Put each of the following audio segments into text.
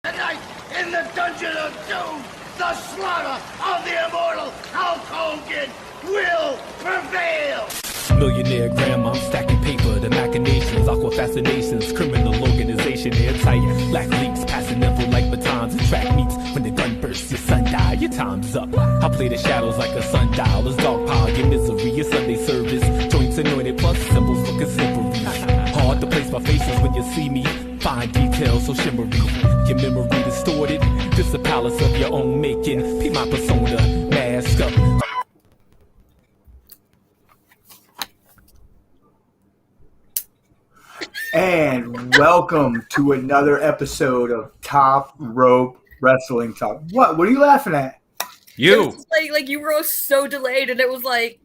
Tonight, in the Dungeon of Doom, the slaughter of the immortal Hulk Hogan will prevail! Millionaire grandma stacking paper, the machinations, aqua fascinations, criminal organization airtight. Black leaks passing info like batons and track meets. When the gun bursts, your son die, your time's up. I play the shadows like a sundial, as dog pile, your misery, your Sunday service. Joints anointed plus symbols looking slippery. Hard to place my faces when you see me. Fine details so shimmery. Your memory distorted. This a palace of your own making. Be my persona, mask up. And welcome to another episode of Top Rope Wrestling Talk. What are you laughing at? You. It was like you were so delayed, and it was like,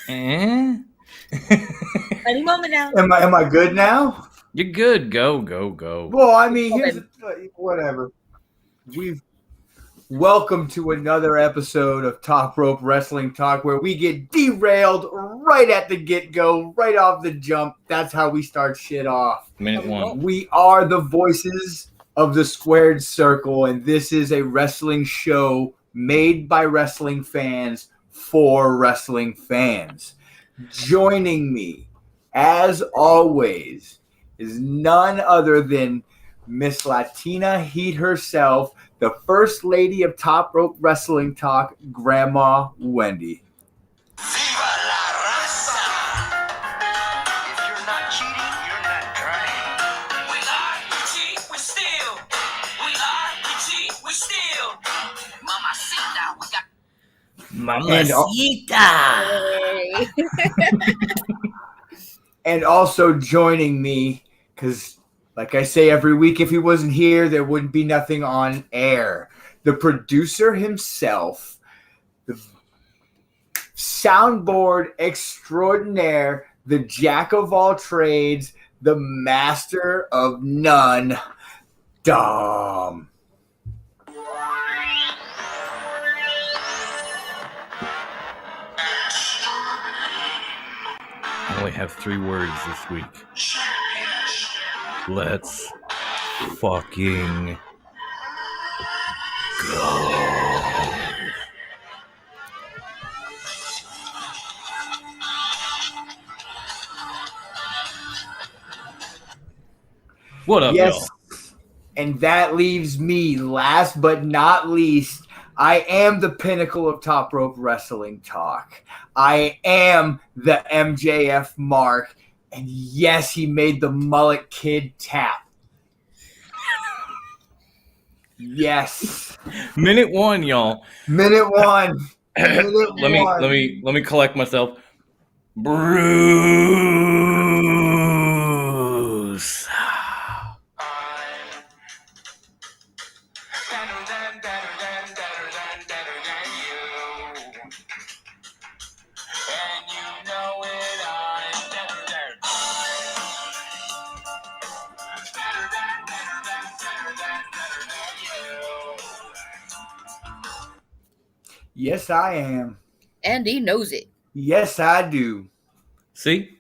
any moment now. Am I good now? You're good. Go. Well, I mean, here's whatever. Welcome to another episode of Top Rope Wrestling Talk, where we get derailed right at the get-go, right off the jump. That's how we start shit off. Minute one. We are the voices of the squared circle, and this is a wrestling show made by wrestling fans for wrestling fans. Joining me, as always, is none other than Miss Latina Heat herself, the first lady of Top Rope Wrestling Talk, Grandma Wendy. Viva la raza! If you're not cheating, you're not trying. We lie, we cheat, we steal. We lie, we cheat, we steal. Mamacita, we got. And also joining me, because like I say every week, if he wasn't here, there wouldn't be nothing on air. The producer himself, the soundboard extraordinaire, the jack of all trades, the master of none, Dom. I only have 3 words this week. Let's fucking go. What up, Yes, y'all? and that leaves me, last but not least. I am the pinnacle of Top Rope Wrestling Talk. I am the MJF Mark. And yes, he made the Mullet Kid tap. Yes. Minute 1, y'all. Minute one. Let me collect myself. Bruce. Better than you. And you know it, I'm better than you. Yes, I am. And he knows it. Yes, I do. See?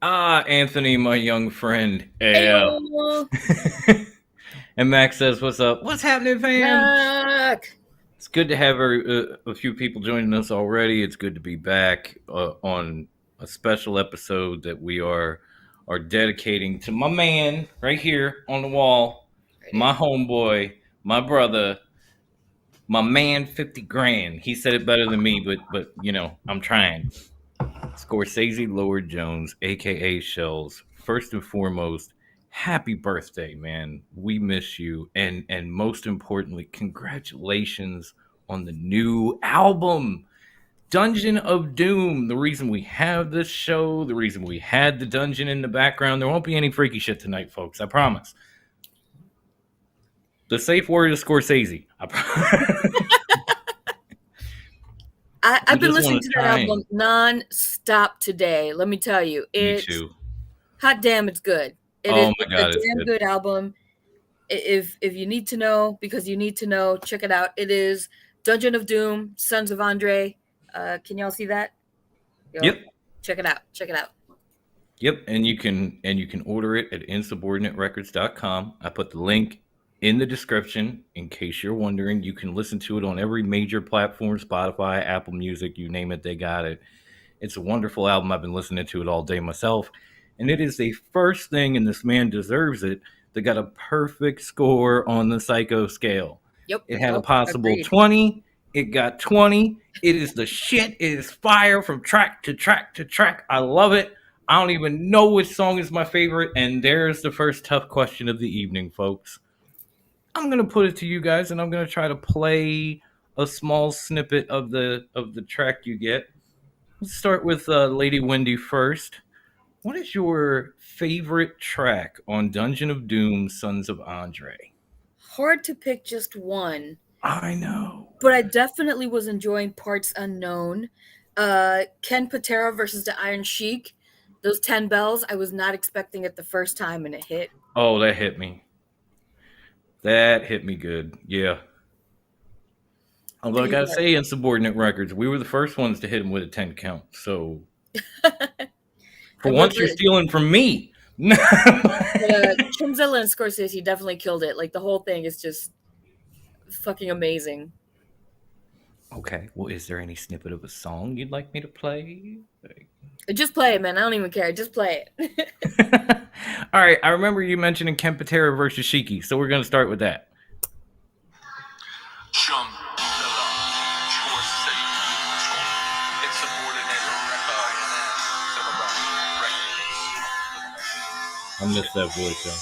Anthony, my young friend. Yeah. Hey-o. And Max says, what's up? What's happening, fam? Yuck. It's good to have a few people joining us already. It's good to be back on a special episode that we are dedicating to my man right here on the wall, my homeboy, my brother, my man 50 grand. He said it better than me, but you know, I'm trying. Scorsese Lord Jones, aka Shells. First and foremost, happy birthday, man. We miss you. And most importantly, congratulations on the new album, Dungeon of Doom. The reason we have this show, the reason we had the dungeon in the background, there won't be any freaky shit tonight, folks. I promise. The safe word is Scorsese. I've been listening to that try album non-stop today. Let me tell you. Me It's too. hot damn, it's good. It Oh is my God, a it's damn good. good album. If you need to know, because you need to know, check it out. It is Dungeon of Doom, Sons of Andre. Can y'all see that? Yep. Check it out. Yep, and you can order it at insubordinaterecords.com. I put the link in the description in case you're wondering. You can listen to it on every major platform, Spotify, Apple Music, you name it, they got it. It's a wonderful album. I've been listening to it all day myself. And it is the first thing, and this man deserves it, that got a perfect score on the Psycho scale. Yep. It had a Nope, possible agreed. 20. It got 20. It is the shit. It is fire from track to track to track. I love it. I don't even know which song is my favorite. And there's the first tough question of the evening, folks. I'm gonna put it to you guys, and I'm gonna try to play a small snippet of the track you get. Let's start with Lady Wendy first. What is your favorite track on Dungeon of Doom: Sons of Andre? Hard to pick just one, I know. but I definitely was enjoying Parts Unknown. Ken Patera versus the Iron Sheik. Those 10 bells, I was not expecting it the first time, and it hit. Oh, that hit me. That hit me good. Yeah. Although I gotta say, Insubordinate Records, we were the first ones to hit him with a 10 count. So for once, you're stealing from me. Chimzilla and Scorsese definitely killed it. Like, the whole thing is just fucking amazing. Okay. Well, is there any snippet of a song you'd like me to play? Just play it, man. I don't even care. Just play it. All right. I remember you mentioning Ken Patera versus Shiki, so we're gonna start with that. I miss that voice, though.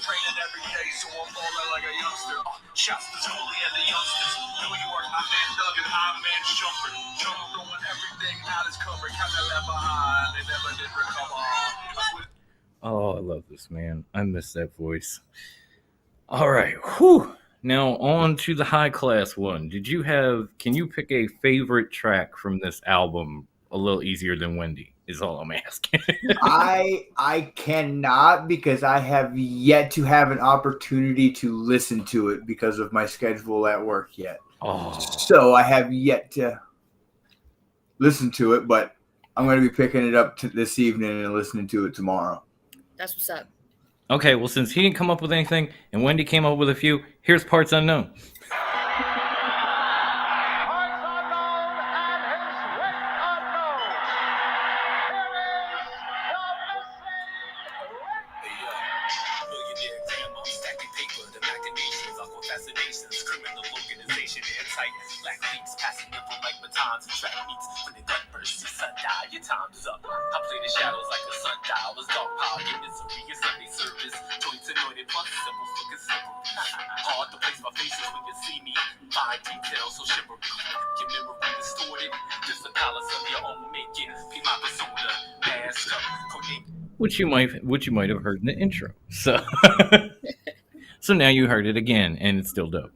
Training every day, so I'm falling like a youngster. Shouts to Tolly and the youngsters. New York, I man Doug and I man Jumper. Jumper throwing everything out his cover. Kinda left behind, they never did recover. Oh, I love this man. I miss that voice. All right. Whew. Now on to the high class one. Can you pick a favorite track from this album a little easier than Wendy? Is all I'm asking. I cannot, because I have yet to have an opportunity to listen to it because of my schedule at work yet. Oh. So I have yet to listen to it, but I'm going to be picking it up this evening and listening to it tomorrow. That's what's up. Okay, well, since he didn't come up with anything and Wendy came up with a few, here's Parts Unknown. Which you might have heard in the intro. So so now you heard it again, and it's still dope.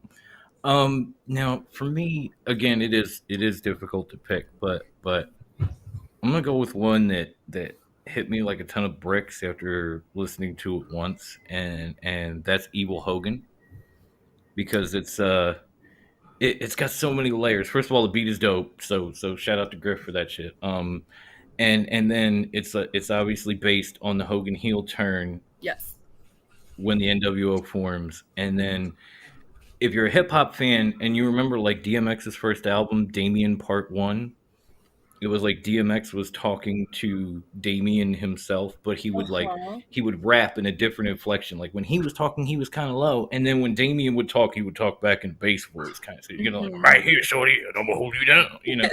Now for me, again, it is difficult to pick, but I'm gonna go with one that hit me like a ton of bricks after listening to it once, and that's Evil Hogan, because it's got so many layers. First of all, the beat is dope, so shout out to Griff for that shit. And then it's obviously based on the Hogan heel turn. Yes. When the NWO forms, and then if you're a hip hop fan and you remember like DMX's first album, Damien Part 1, it was like DMX was talking to Damien himself, but he would he would rap in a different inflection. Like when he was talking, he was kind of low, and then when Damien would talk, he would talk back in bass voice, kind of. So you're gonna like, right here, shorty, I'm gonna hold you down, you know.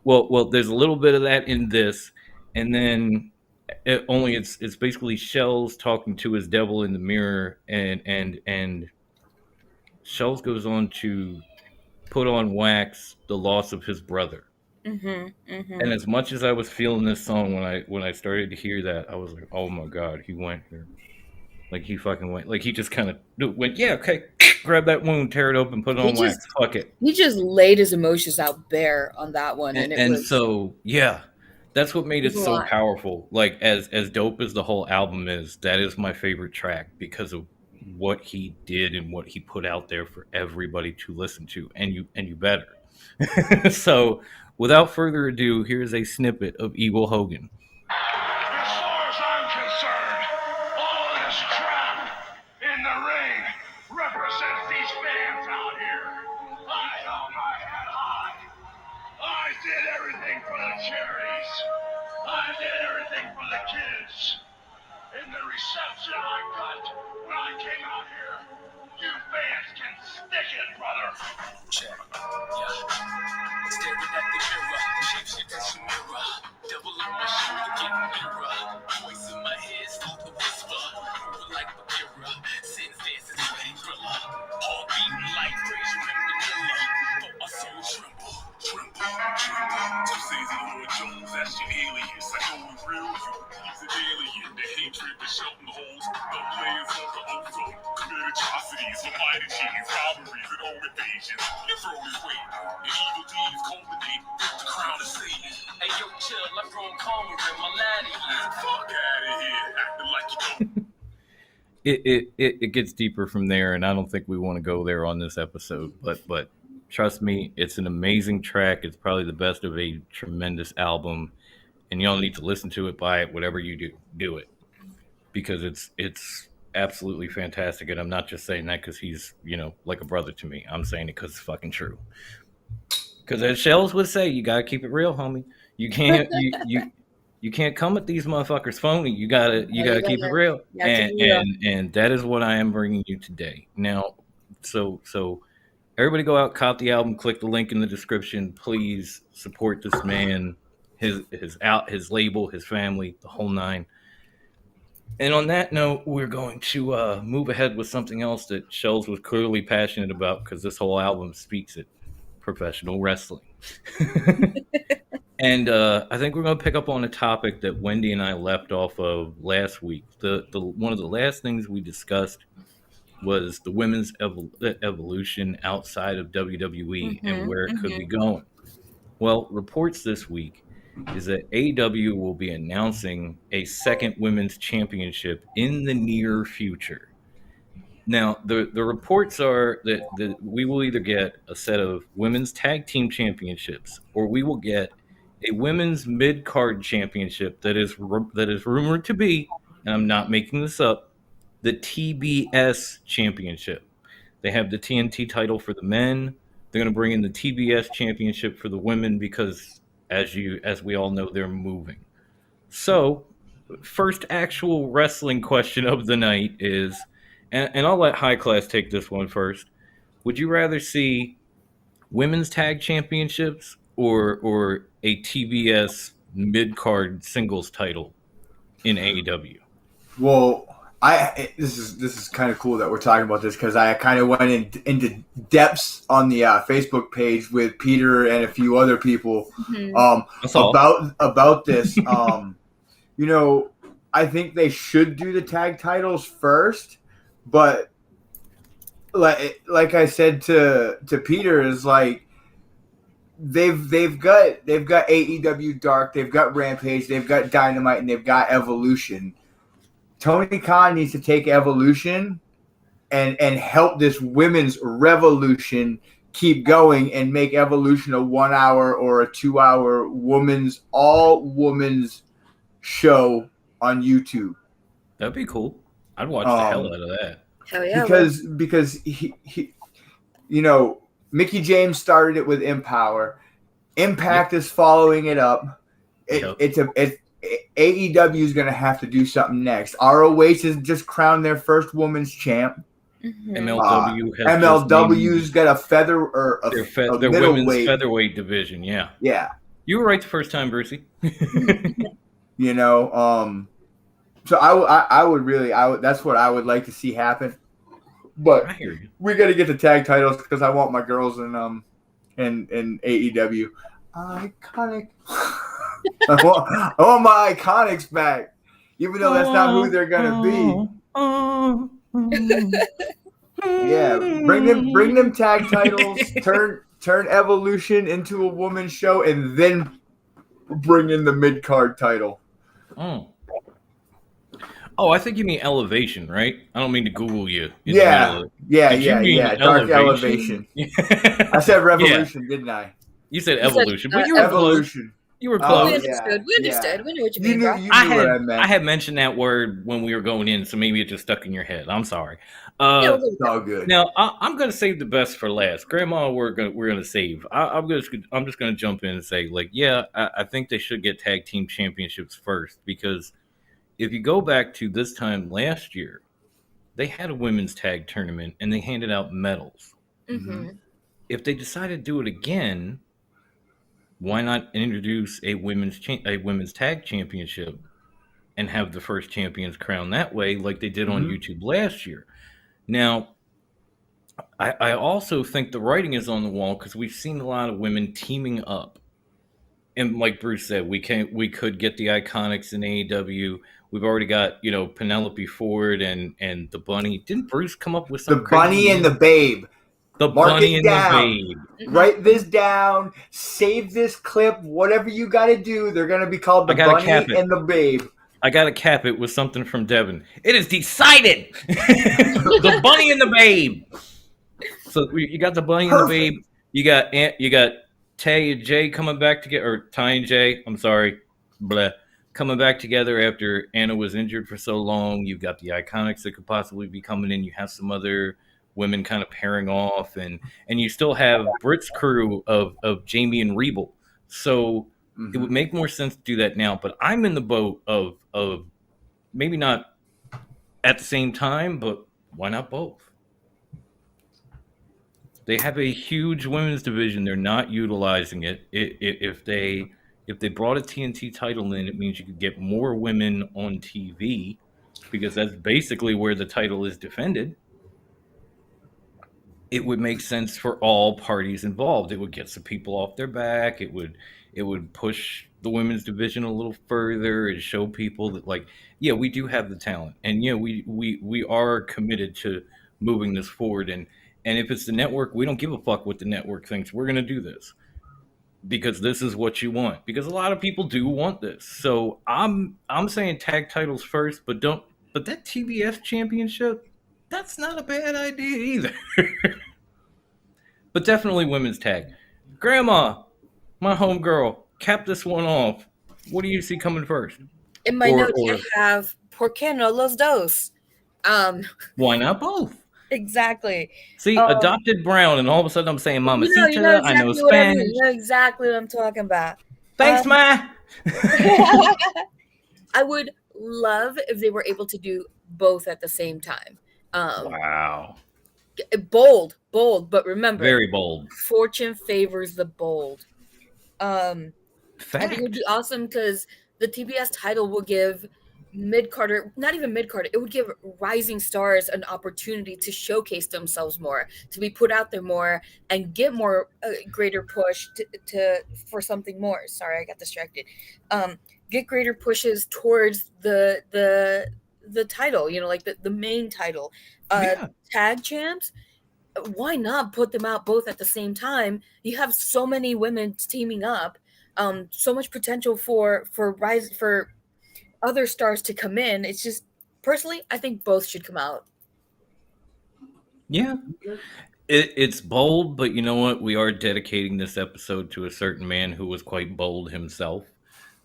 Well, there's a little bit of that in this, and then it's basically Shells talking to his devil in the mirror, and Shells goes on to put on wax the loss of his brother. And as much as I was feeling this song when I started to hear that, I was like, oh my god, he went here. Like he fucking went. Like he just kind of went, yeah, okay, grab that wound, tear it open, put it on wax, fuck it. He just laid his emotions out bare on that one, and so yeah, That's what made it It's a so lot. powerful. Like as dope as the whole album is, that is my favorite track because of what he did and what he put out there for everybody to listen to, and you better. So, without further ado, here's a snippet of Evil Hogan. As far as I'm concerned, all this crap in the ring represents these fans out here. I held my head high. I did everything for the charities. I did everything for the kids. And the reception I got when I came out here, you fans can stick it, brother. Check. Yeah. Staring at the mirror, shape as a mirror. Devil on my shoulder, getting nearer. Voice in my head, start to whisper. Moving like the mirror. Sin dances with a thriller. Heart beating like Frazier in Manila. Thought my soul tremble. Two says Lord Jones, that's your alias. I know it's real, he's an alien. The hatred, the shelter holes, the players of the ozone. Commit atrocities, for minor cheese, robberies, and home invasions. Your throat is waiting, and evil deeds culminate with the crown of Satan. Hey yo, chill, I'm from Congress, my laddie. Fuck out of here, acting like you don't. It gets deeper from there, and I don't think we want to go there on this episode. But trust me, it's an amazing track. It's probably the best of a tremendous album, and y'all need to listen to it, buy it, whatever you do it, because it's absolutely fantastic. And I'm not just saying that because he's like a brother to me. I'm saying it because it's fucking true. Because as Shells would say, you gotta keep it real, homie. You can't you can't come at these motherfuckers phony. You gotta keep it real. And that is what I am bringing you today. Now, so everybody go out, cop the album, click the link in the description. Please support this man, his label, his family, the whole nine. And on that note, we're going to move ahead with something else that Shells was clearly passionate about because this whole album speaks it: professional wrestling. And I think we're going to pick up on a topic that Wendy and I left off of last week. The one of the last things we discussed was the women's evolution outside of WWE and where it could be going. Well, reports this week is that AEW will be announcing a second women's championship in the near future. Now, the reports are that we will either get a set of women's tag team championships or we will get a women's mid-card championship that is rumored to be, and I'm not making this up, the TBS championship. They have the TNT title for the men. They're going to bring in the TBS championship for the women because, as we all know, they're moving. So, first actual wrestling question of the night is, and I'll let High Class take this one first. Would you rather see women's tag championships or a TBS mid-card singles title in AEW? Well, this is kind of cool that we're talking about this because I kind of went into depths on the Facebook page with Peter and a few other people about this. I think they should do the tag titles first, but like I said to Peter, is like they've got AEW Dark, they've got Rampage, they've got Dynamite, and they've got Evolution. Tony Khan needs to take Evolution and help this women's revolution keep going and make Evolution a 1 hour or a 2 hour all women's show on YouTube. That'd be cool. I'd watch the hell out of that. Hell yeah. Because he Mickey James started it with Empower. Impact is following it up. AEW is going to have to do something next. ROH has just crowned their first women's champ. MLW's got a feather or a their women's featherweight division. Yeah. You were right the first time, Brucey. So I would that's what I would like to see happen. But I hear you. We got to get the tag titles because I want my girls in AEW. Iconic. I want my Iconics back, even though that's not who they're gonna be. Yeah, bring them tag titles. Turn Evolution into a woman's show, and then bring in the mid card title. Oh. Oh, I think you mean Elevation, right? I don't mean to Google you. Yeah. Did you mean Dark Elevation. I said Revolution, didn't I? You said You said, Evolution, but you were close. Evolution. You were We close. understood. We understood. We knew what you You mean, knew, bro. you knew what I meant. I had mentioned that word when we were going in, so maybe it just stuck in your head. I'm sorry. Yeah, we'll go with It's all good. Now I'm going to save the best for last. Grandma, we're going to save. I'm just going to jump in and say, like, yeah, I think they should get tag team championships first, because if you go back to this time last year, they had a women's tag tournament and they handed out medals. Mm-hmm. If they decide to do it again, why not introduce a women's tag championship and have the first champions crowned that way, like they did on YouTube last year? Now, I also think the writing is on the wall, because we've seen a lot of women teaming up, and like Bruce said, we could get the Iconics in AEW. We've already got, Penelope Ford and the Bunny. Didn't Bruce come up with some The Bunny and the Babe. The Mark Bunny it and down. the Babe? Write this down. Save this clip. Whatever you got to do, they're going to be called the Bunny and the Babe. I got to cap it with something from Devin. It is decided. The Bunny and the Babe. So you got the Bunny and the Babe. You got Tay and Jay coming back together, or Ty and Jay. I'm sorry, coming back together after Anna was injured for so long. You've got the Iconics that could possibly be coming in. You have some other women kind of pairing off, and you still have Britt's crew of Jamie and Rebel. So it would make more sense to do that now. But I'm in the boat of maybe not at the same time, but why not both? They have a huge women's division. They're not utilizing it. If they brought a TNT title in, it means you could get more women on TV, because that's basically where the title is defended. It would make sense for all parties involved. It would get some people off their back. It would push the women's division a little further and show people that, like, yeah, we do have the talent, and yeah, we are committed to moving this forward. And if it's the network, we don't give a fuck what the network thinks. We're going to do this because this is what you want. Because a lot of people do want this. So I'm saying tag titles first, but that TBS championship, that's not a bad idea either. But definitely women's tag. Grandma, my homegirl, cap this one off. What do you see coming first? In my notes, I have ¿Por qué no los dos? Why not both? Exactly. See, adopted brown, and all of a sudden I'm saying Mamacita. You know exactly I know Spanish. You know exactly what I'm talking about. Thanks, Ma. I would love if they were able to do both at the same time. Wow. Bold, but remember, very bold. Fortune favors the bold. Fact. I think it would be awesome because the TBS title will give mid-carder, not even mid-carder, it would give rising stars an opportunity to showcase themselves more, to be put out there more, and get more greater push to for something more. Sorry, I got distracted. Get greater pushes towards the title, like the main title. Tag champs, why not put them out both at the same time? You have so many women teaming up, so much potential for other stars to come in. It's just, personally, I think both should come out. Yeah. It's bold, but you know what? We are dedicating this episode to a certain man who was quite bold himself.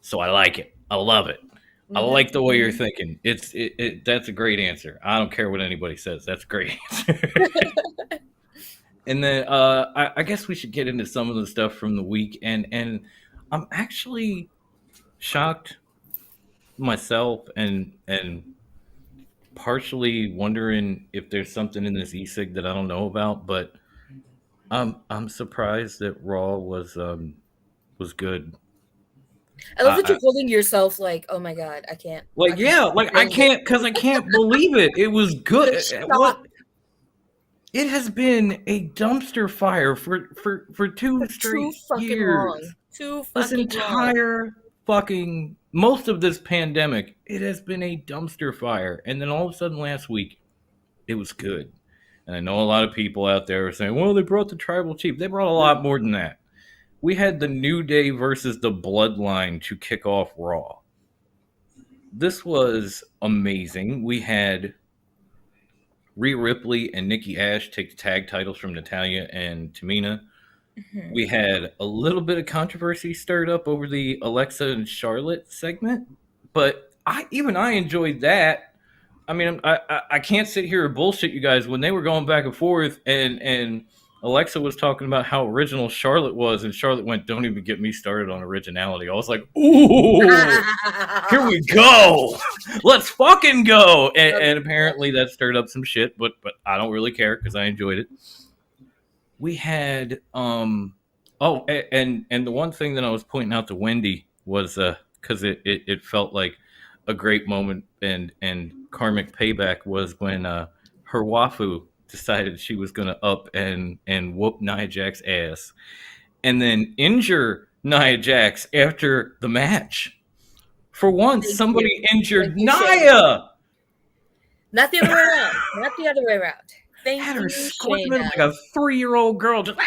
So I like it. I love it. I like the way you're thinking. That's a great answer. I don't care what anybody says. That's a great answer. And then I guess we should get into some of the stuff from the week. And I'm actually shocked myself and partially wondering if there's something in this e-cig that I don't know about, but I'm surprised that Raw was good. I love that you're holding yourself like, oh my god, I can't. I can't, because I can't believe it. It was good. It has been a dumpster fire for two straight years. This entire fucking most of this pandemic, it has been a dumpster fire. And then all of a sudden last week, it was good. And I know a lot of people out there are saying, well, they brought the tribal chief. They brought a lot more than that. we had the New Day versus the Bloodline to kick off Raw. This was amazing. We had Rhea Ripley and Nikki Ash take the tag titles from Natalya and Tamina. We had a little bit of controversy stirred up over the Alexa and Charlotte segment, but I enjoyed that. I mean, I can't sit here and bullshit you guys when they were going back and forth, and Alexa was talking about how original Charlotte was, and Charlotte went, "Don't even get me started on originality." I was like, "Ooh, here we go, let's fucking go!" And apparently that stirred up some shit, but I don't really care because I enjoyed it. We had and the one thing that I was pointing out to Wendy was because it felt like a great moment and karmic payback was when her Wafu decided she was going to up and whoop Nia Jax's ass and then injure Nia Jax after the match. For once, somebody injured Nia. Not the other way around. Not the other way around. Thank Had you, her screaming Shayna. like a 3-year-old girl. Just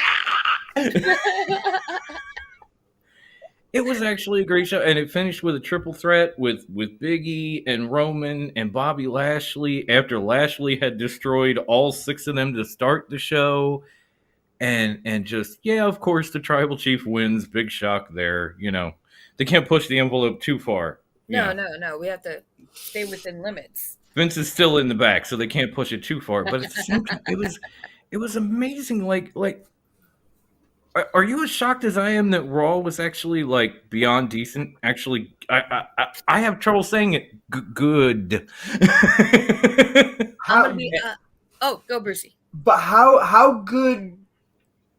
It was actually a great show, and it finished with a triple threat with Big E and Roman and Bobby Lashley after Lashley had destroyed all 6 of them to start the show. And just, yeah, of course, the Tribal Chief wins. Big shock there. You know, they can't push the envelope too far. No. We have to stay within limits. Vince is still in the back, so they can't push it too far. But at the same time, it was amazing. Like, are you as shocked as I am that Raw was actually like beyond decent? Actually, I have trouble saying it. Good. How, Go Brucey. but how good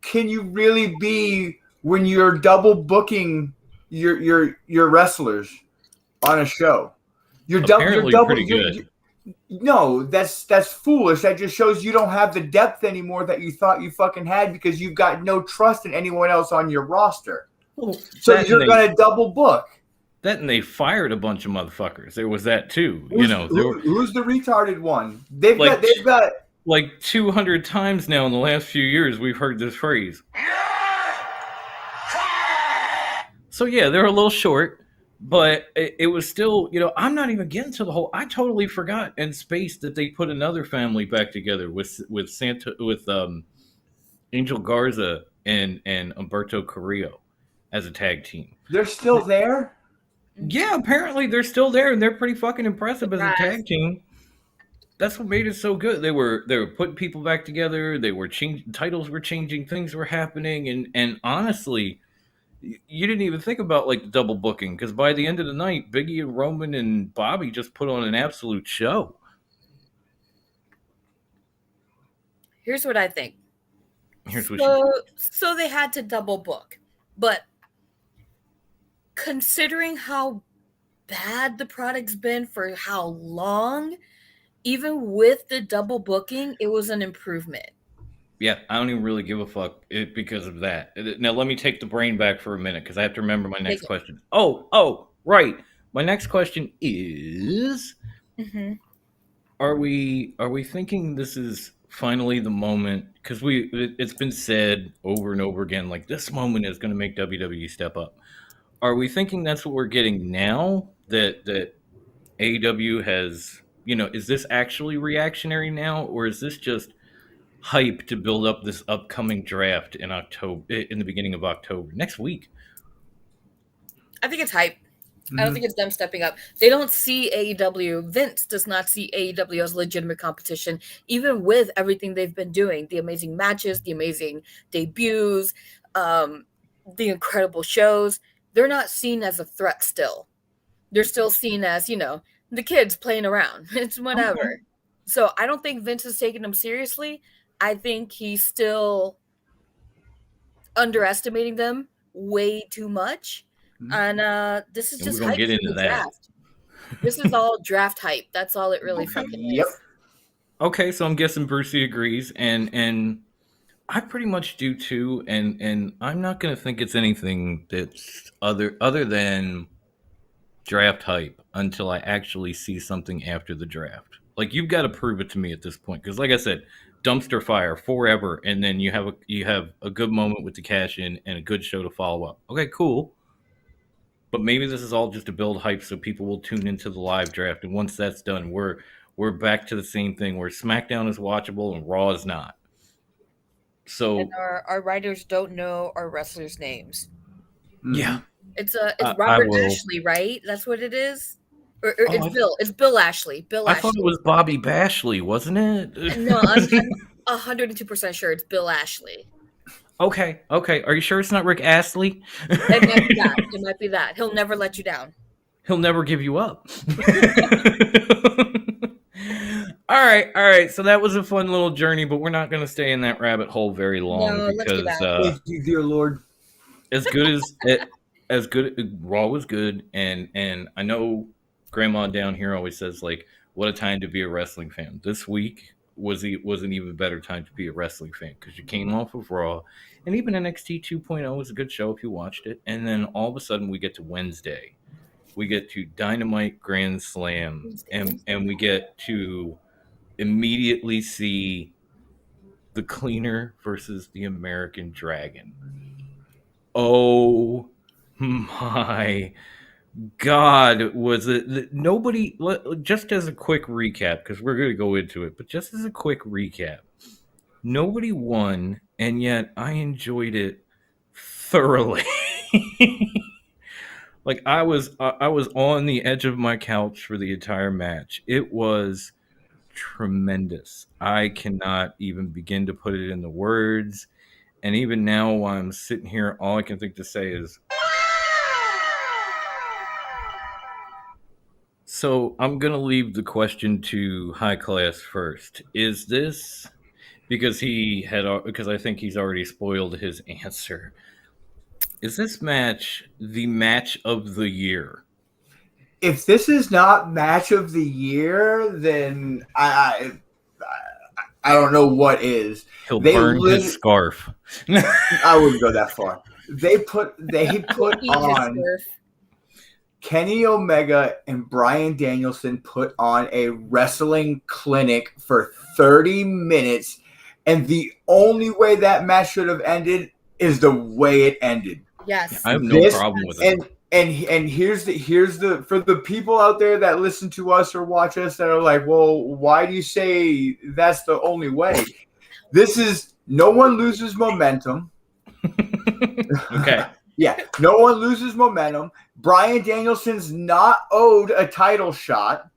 can you really be when you're double booking your wrestlers on a show? You're Apparently double, pretty good. No, that's foolish. That just shows you don't have the depth anymore that you thought you fucking had because you've got no trust in anyone else on your roster. So you're going to double book. That and they fired a bunch of motherfuckers. There was that too. Who's the retarded one? They've got like 200 times now in the last few years we've heard this phrase. So yeah, they're a little short. But it was still, you know, I'm not even getting to the whole. I totally forgot and spaced that they put another family back together with Angel Garza and Humberto Carrillo as a tag team. They're still there? Yeah, apparently they're still there, and they're pretty fucking impressive as a tag team. That's what made it so good. They were putting people back together. They were titles were changing, things were happening, and honestly, you didn't even think about like the double booking because by the end of the night, Big E and Roman and Bobby just put on an absolute show. Here's what I think. So they had to double book, but considering how bad the product's been for how long, even with the double booking, it was an improvement. Yeah, I don't even really give a fuck because of that. Now, let me take the brain back for a minute because I have to remember my next question. Oh, right. My next question is, are we thinking this is finally the moment? Because it's been said over and over again, like this moment is going to make WWE step up. Are we thinking that's what we're getting now? That AEW has, you know, is this actually reactionary now, or is this just hype to build up this upcoming draft in the beginning of October next week? I think it's hype. I don't think it's them stepping up. They don't see AEW. Vince does not see AEW as legitimate competition, even with everything they've been doing, the amazing matches, the amazing debuts, the incredible shows. They're not seen as a threat still. They're still seen as, you know, the kids playing around. It's whatever. Okay. So I don't think Vince is taking them seriously. I think he's still underestimating them way too much. And this is just hype. Get into that. Draft. This is all draft hype. That's all it really fucking is. Okay, so I'm guessing Brucey agrees, and I pretty much do too. And I'm not gonna think it's anything that's other than draft hype until I actually see something after the draft. Like, you've got to prove it to me at this point. Because, like I said, dumpster fire forever, and then you have a good moment with the cash in and a good show to follow up. Okay, cool. But maybe this is all just to build hype so people will tune into the live draft. And once that's done, we're back to the same thing where SmackDown is watchable and Raw is not. So And our writers don't know our wrestlers' names. yeah, It's I Robert will. Ashley, right? That's what it is. Or Oh, it's Bill. It's Bill Ashley. Bill I Ashley. thought it was Bobby Bashley, wasn't it? No, I'm 102% sure it's Bill Ashley. Okay. Are you sure it's not Rick Astley? It might be that. It might be that. He'll never let you down. He'll never give you up. All right. So that was a fun little journey, but we're not going to stay in that rabbit hole very long No, let's get because out. Thank you, dear Lord. as good as good Raw was good, and I know Grandma down here always says like, "What a time to be a wrestling fan." This week was an even better time to be a wrestling fan because you came off of Raw, and even NXT 2.0 was a good show if you watched it, and then all of a sudden we get to Wednesday. We get to Dynamite Grand Slam, and we get to immediately see the Cleaner versus the American Dragon. Oh my God, was it nobody? Just as a quick recap, because we're going to go into it, but just as a quick recap, nobody won, and yet I enjoyed it thoroughly. Like I was on the edge of my couch for the entire match. It was tremendous. I cannot even begin to put it into words. And even now, while I'm sitting here, all I can think to say is. So I'm gonna leave the question to High Class first. Is this because I think he's already spoiled his answer? Is this match the match of the year? If this is not match of the year, then I don't know what is. He'll burn his scarf. I wouldn't go that far. They put on Kenny Omega and Bryan Danielson put on a wrestling clinic for 30 minutes, and the only way that match should have ended is the way it ended. Yes. I have no problem with it. And here's the for the people out there that listen to us or watch us that are like, well, why do you say that's the only way? This is no one loses momentum. Okay. Yeah, no one loses momentum. Bryan Danielson's not owed a title shot,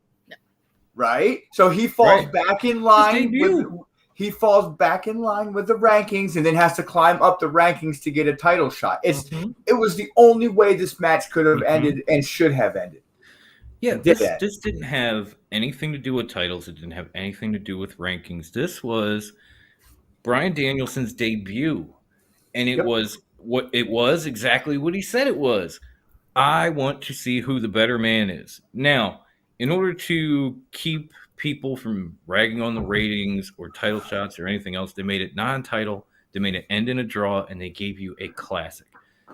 right? So he falls back in line with the rankings and then has to climb up the rankings to get a title shot. It was the only way this match could have ended and should have ended. Yeah, this didn't have anything to do with titles. It didn't have anything to do with rankings. This was Bryan Danielson's debut, and it was exactly what he said it was. I want to see who the better man is. Now, in order to keep people from ragging on the ratings or title shots or anything else, they made it non-title. They made it end in a draw, and they gave you a classic.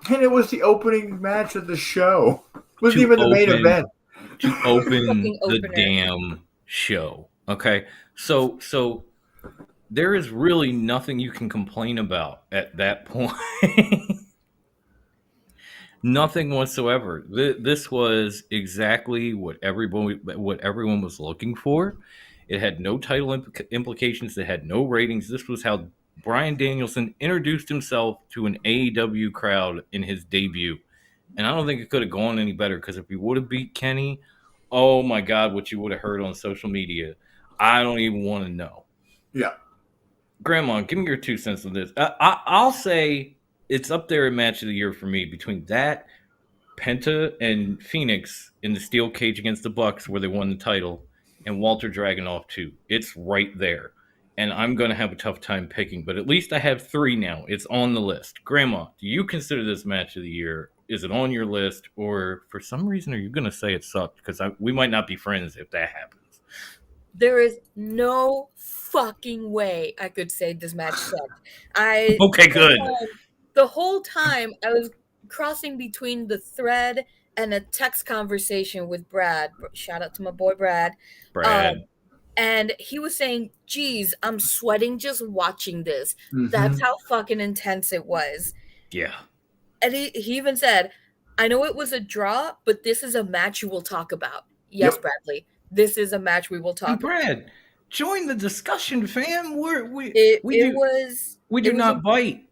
And it was the opening match of the show. It wasn't even the main event. To open the damn show. Okay? So there is really nothing you can complain about at that point. Nothing whatsoever. This was exactly what everyone was looking for. It had no title implications. It had no ratings. This was how Bryan Danielson introduced himself to an AEW crowd in his debut. And I don't think it could have gone any better, because if he would have beat Kenny, oh my God, what you would have heard on social media. I don't even want to know. Yeah. Grandma, give me your 2 cents on this. I'll say it's up there in match of the year for me between that, Penta and Phoenix in the steel cage against the Bucks where they won the title, and Walter Dragunov too. It's right there. And I'm going to have a tough time picking, but at least I have 3 now. It's on the list. Grandma, do you consider this match of the year? Is it on your list? Or for some reason, are you going to say it sucked? Because we might not be friends if that happens. There is no fucking way I could say this match sucked. Okay, good. The whole time I was crossing between the thread and a text conversation with Brad. Shout out to my boy Brad. And he was saying, geez, I'm sweating just watching this. Mhm. That's how fucking intense it was. Yeah. And he even said, I know it was a draw, but this is a match you will talk about. Yes, Yep. Bradley. This is a match we will talk And about. Brad, join the discussion, fam. We It do was not bite.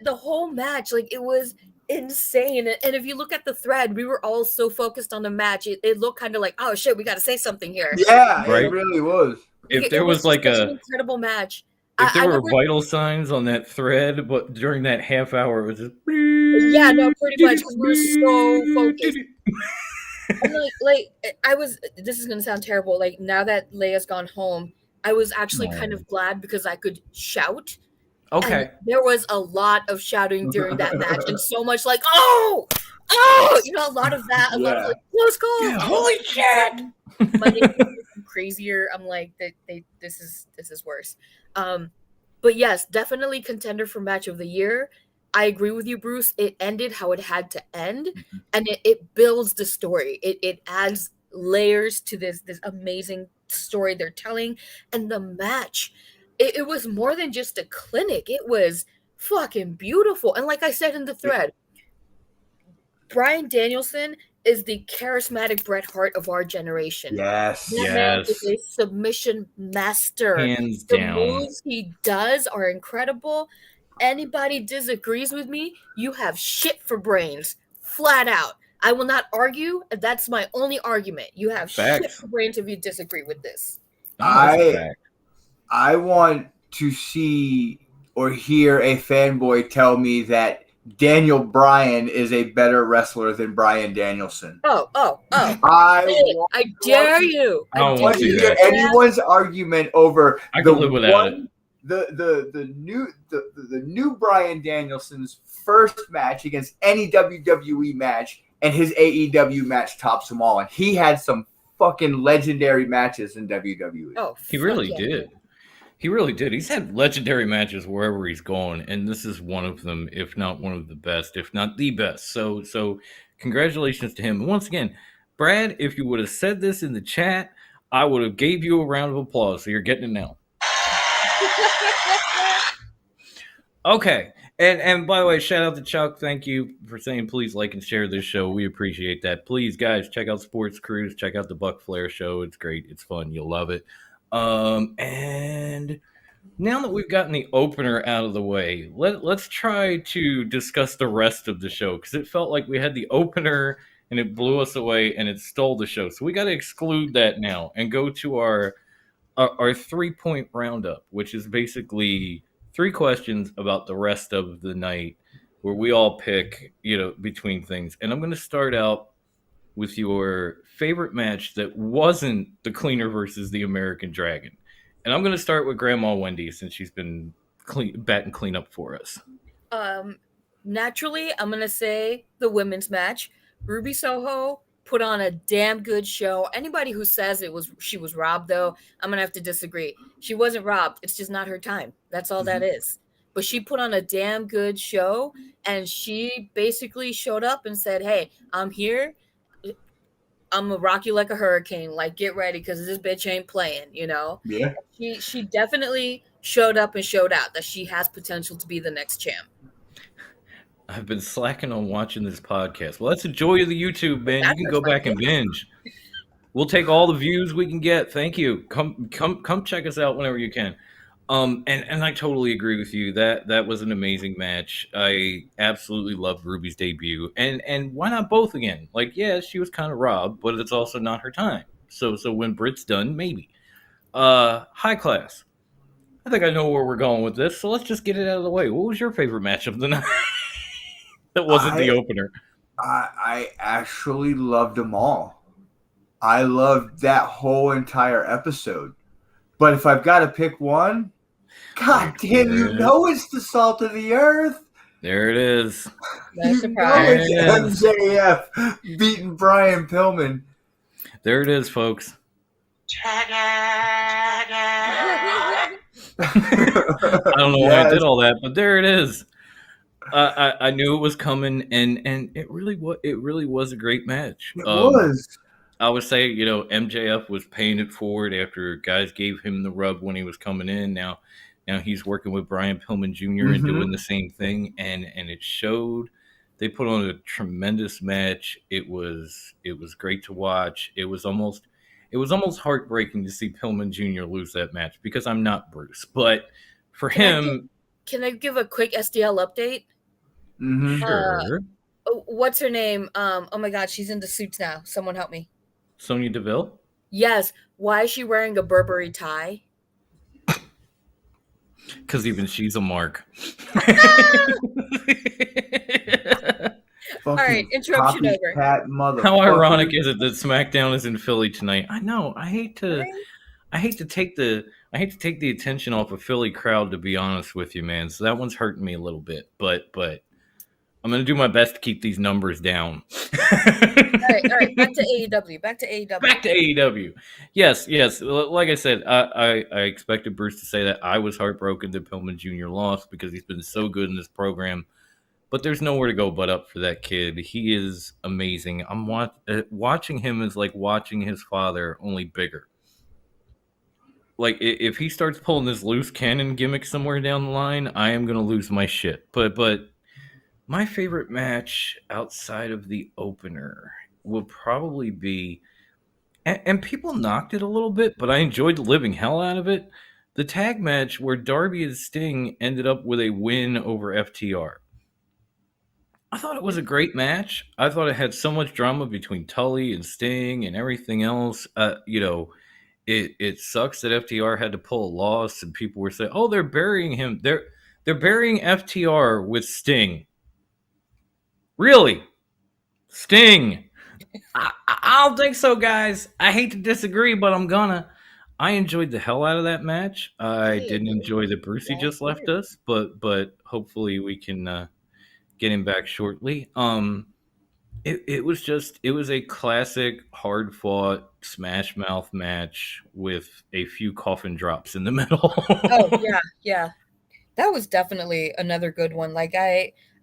the whole match, like, it was insane. And if you look at the thread, we were all so focused on the match. It looked kind of like, oh shit, we got to say something here. Yeah, Right. it really was. If there was like such an incredible match. if there I were never- vital signs on that thread, but during that half hour, it was just Yeah, no, pretty much, 'cause we were so focused. And this is gonna sound terrible. Like, now that Leia's gone home, I was actually kind of glad because I could shout. Okay. And there was a lot of shouting during that match, and so much like, oh, you know, a lot of that, a lot of like, close call. Yeah, holy shit! My name is crazier. I'm like, this is worse. But yes, definitely contender for match of the year. I agree with you, Bruce. It ended how it had to end, and it builds the story. It adds layers to this amazing story they're telling, and the match. It was more than just a clinic. It was fucking beautiful. And like I said in the thread, Bryan Danielson is the charismatic Bret Hart of our generation. Yes. That man is a submission master. Hands The down. moves he does are incredible. Anybody disagrees with me, you have shit for brains. Flat out. I will not argue. That's my only argument. You have shit Facts. for brains if you disagree with this. That's a fact. I want to see or hear a fanboy tell me that Daniel Bryan is a better wrestler than Bryan Danielson. Oh. I dare you. I don't want want to to hear do that. anyone's argument over I can live without it. the new Bryan Danielson's first match against any WWE match, and his AEW match tops them all. And he had some fucking legendary matches in WWE. Oh, He fuck really yeah. did. He really did. He's had legendary matches wherever he's gone, and this is one of them, if not one of the best, if not the best. So congratulations to him. And once again, Brad, if you would have said this in the chat, I would have gave you a round of applause. So you're getting it now. Okay. And by the way, shout out to Chuck. Thank you for saying please like and share this show. We appreciate that. Please, guys, check out Sports Cruise. Check out the Buck Flair show. It's great. It's fun. You'll love it. And now that we've gotten the opener out of the way, let's try to discuss the rest of the show, because it felt like we had the opener and it blew us away and it stole the show. So we got to exclude that now and go to our 3-point roundup, which is basically 3 questions about the rest of the night where we all pick, between things. And I'm going to start out with your favorite match that wasn't the Cleaner versus the American Dragon. And I'm going to start with Grandma Wendy, since she's been batting clean up for us. Naturally, I'm going to say the women's match. Ruby Soho put on a damn good show. Anybody who says she was robbed, though, I'm going to have to disagree. She wasn't robbed. It's just not her time. That's all that is. But she put on a damn good show, and she basically showed up and said, hey, I'm here. I'm gonna rock you like a hurricane. Like, get ready, because this bitch ain't playing, Yeah. She definitely showed up and showed out that she has potential to be the next champ. I've been slacking on watching this podcast. Well, that's the joy of the YouTube, man. You can go back and binge. We'll take all the views we can get. Thank you. Come check us out whenever you can. And I totally agree with you. That was an amazing match. I absolutely loved Ruby's debut. And why not both again? Like, yeah, she was kind of robbed, but it's also not her time. So when Britt's done, maybe. High Class. I think I know where we're going with this, so let's just get it out of the way. What was your favorite match of the night? That wasn't the opener. I actually loved them all. I loved that whole entire episode. But if I've got to pick one, God damn, it's the Salt of the Earth. There it is. No surprise. It's MJF beating Brian Pillman. There it is, folks. I don't know why I did all that, but there it is. I knew it was coming, and it really was a great match. It was. I would say, MJF was paying it forward after guys gave him the rub when he was coming in. Now he's working with Brian Pillman junior and doing the same thing, and it showed. They put on a tremendous match. It was great to watch. It was almost heartbreaking to see Pillman Jr. lose that match because I'm not Bruce, but for him, can I give a quick SDL update? Sure. What's her name? Oh my God, she's in the suits now. Someone help me. Sonya Deville? Yes. Why is she wearing a Burberry tie? Because even she's a mark. All right, interruption over. How ironic is it that SmackDown is in Philly tonight? I know. I hate to take the attention off a Philly crowd, to be honest with you, man. So that one's hurting me a little bit, but I'm gonna do my best to keep these numbers down. All right. Back to AEW. Yes. Like I said, I expected Bruce to say that. I was heartbroken that Pillman Jr. lost because he's been so good in this program. But there's nowhere to go but up for that kid. He is amazing. I'm watching him is like watching his father, only bigger. Like, if he starts pulling this loose cannon gimmick somewhere down the line, I am gonna lose my shit. But my favorite match outside of the opener will probably be, and people knocked it a little bit, but I enjoyed the living hell out of it. The tag match where Darby and Sting ended up with a win over FTR. I thought it was a great match. I thought it had so much drama between Tully and Sting and everything else. It sucks that FTR had to pull a loss, and people were saying, "Oh, they're burying him. They're burying FTR with Sting." Really? Sting? I don't think so, guys. I hate to disagree, but I'm gonna. I enjoyed the hell out of that match. I didn't enjoy that Brucey just left us, but hopefully we can get him back shortly. It was a classic hard fought smash mouth match with a few coffin drops in the middle. Oh yeah. That was definitely another good one. Like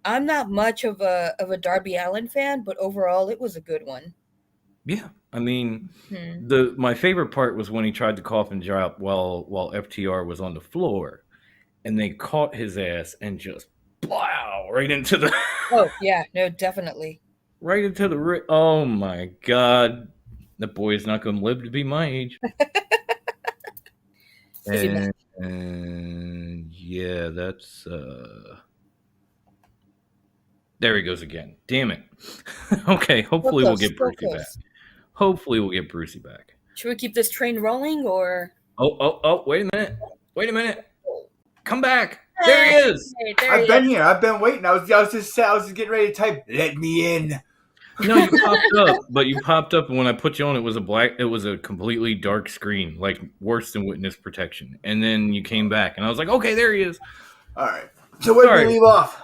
I'm not much of a Darby Allin fan, but overall it was a good one. Yeah. I mean, my favorite part was when he tried to coffin drop while FTR was on the floor, and they caught his ass and just wow right into the Oh yeah, no, definitely. Right into the oh my God. That boy is not going to live to be my age. and yeah, that's there he goes again. Damn it. Okay, hopefully we'll get Brucey back. Hopefully we'll get Brucey back. Should we keep this train rolling or? Oh, wait a minute. Come back. There he is. I've been here. I've been waiting. I was just getting ready to type, "Let me in." No, you popped up, and when I put you on, it was a completely dark screen, like worse than witness protection. And then you came back, and I was like, okay, there he is. All right. So where did we leave off?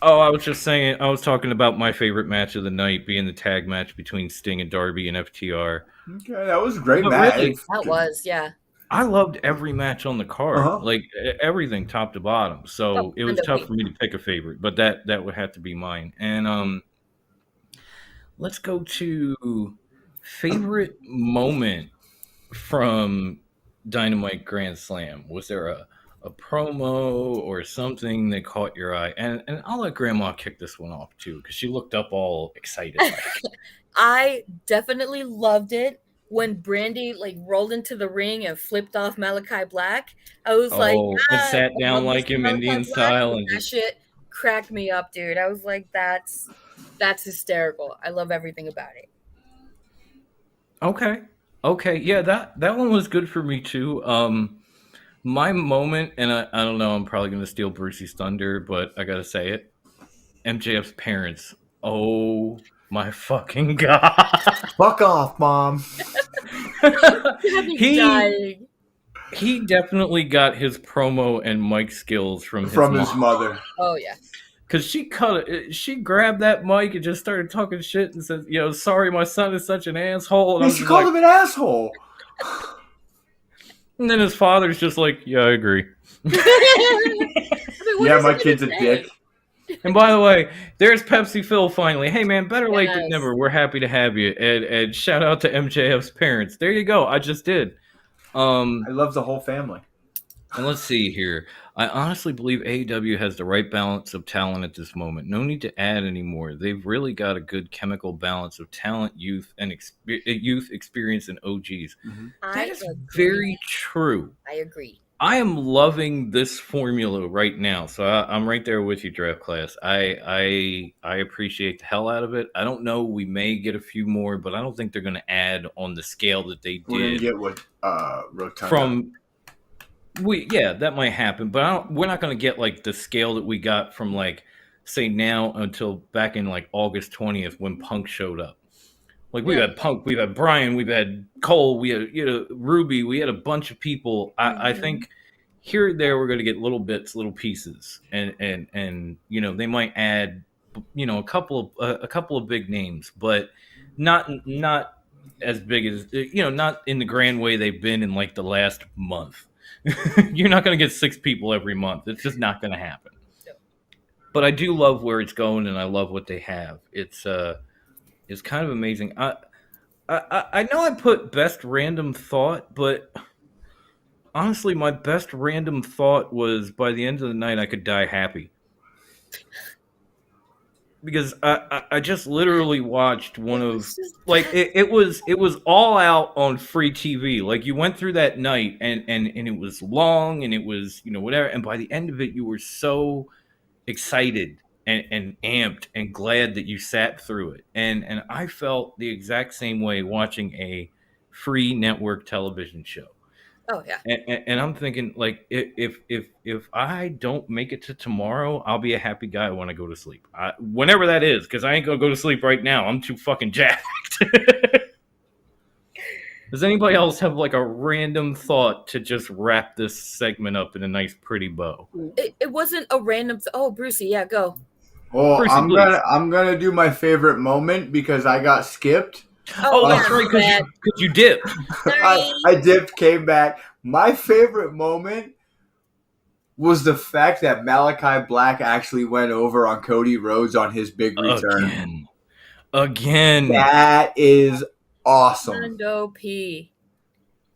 Oh, I was just saying, I was talking about my favorite match of the night being the tag match between Sting and Darby and FTR. Okay, that was a great match. Really, that was, yeah. I loved every match on the card, like everything top to bottom. So it was tough for me to pick a favorite, but that would have to be mine. And let's go to favorite moment from Dynamite Grand Slam. Was there a promo or something that caught your eye? And I'll let Grandma kick this one off too, because she looked up all excited. I definitely loved it when Brandy rolled into the ring and flipped off Malachi Black. I was and sat down like him, Indian style, and that shit cracked me up, dude. I was like, that's hysterical. I love everything about it. Okay, yeah, that one was good for me too. My moment, and I don't know, I'm probably gonna steal Brucey's thunder, but I gotta say it. MJF's parents. Oh my fucking God. Fuck off, Mom. He definitely got his promo and mic skills from his mother. Oh yeah. Because she grabbed that mic and just started talking shit and said, sorry, my son is such an asshole. And she called him an asshole. And then his father's just like, yeah, I agree. Yeah, my kid's a dick. And by the way, there's Pepsi Phil finally. Hey man, better late than Yes. never. We're happy to have you. And shout out to MJF's parents. There you go. I just did. I love the whole family. And let's see here. I honestly believe AEW has the right balance of talent at this moment. No need to add anymore. They've really got a good chemical balance of talent, youth, and youth experience and OGs. That is very true. I agree. I am loving this formula right now. So I'm right there with you, Draft Class. I appreciate the hell out of it. I don't know. We may get a few more, but I don't think they're going to add on the scale that they We're gonna did get what Rotunda. from. That might happen, but we're not going to get like the scale that we got from like say now until back in like August 20th when Punk showed up. Like we've had Punk, we've had Brian, we've had Cole, we had Ruby, we had a bunch of people. I think here and there we're going to get little bits, little pieces, and they might add a couple of big names, but not as big as not in the grand way they've been in like the last month. You're not going to get 6 people every month. It's just not going to happen. But I do love where it's going, and I love what they have. It's kind of amazing. I know I put best random thought, but honestly, my best random thought was by the end of the night I could die happy. Because I just literally watched one of like it was all out on free TV. Like you went through that night and it was long and it was whatever, and by the end of it you were so excited and amped and glad that you sat through it. And I felt the exact same way watching a free network television show. Oh yeah. And I'm thinking like if I don't make it to tomorrow, I'll be a happy guy when I go to sleep. Whenever that is, because I ain't gonna go to sleep right now. I'm too fucking jacked. Does anybody else have like a random thought to just wrap this segment up in a nice pretty bow? It wasn't a random Brucey, yeah, go. Well, Brucey, I'm gonna do my favorite moment because I got skipped. Oh, that's right, because you dipped. I dipped, came back. My favorite moment was the fact that Malachi Black actually went over on Cody Rhodes on his big return. Again. That is awesome. Orlando P.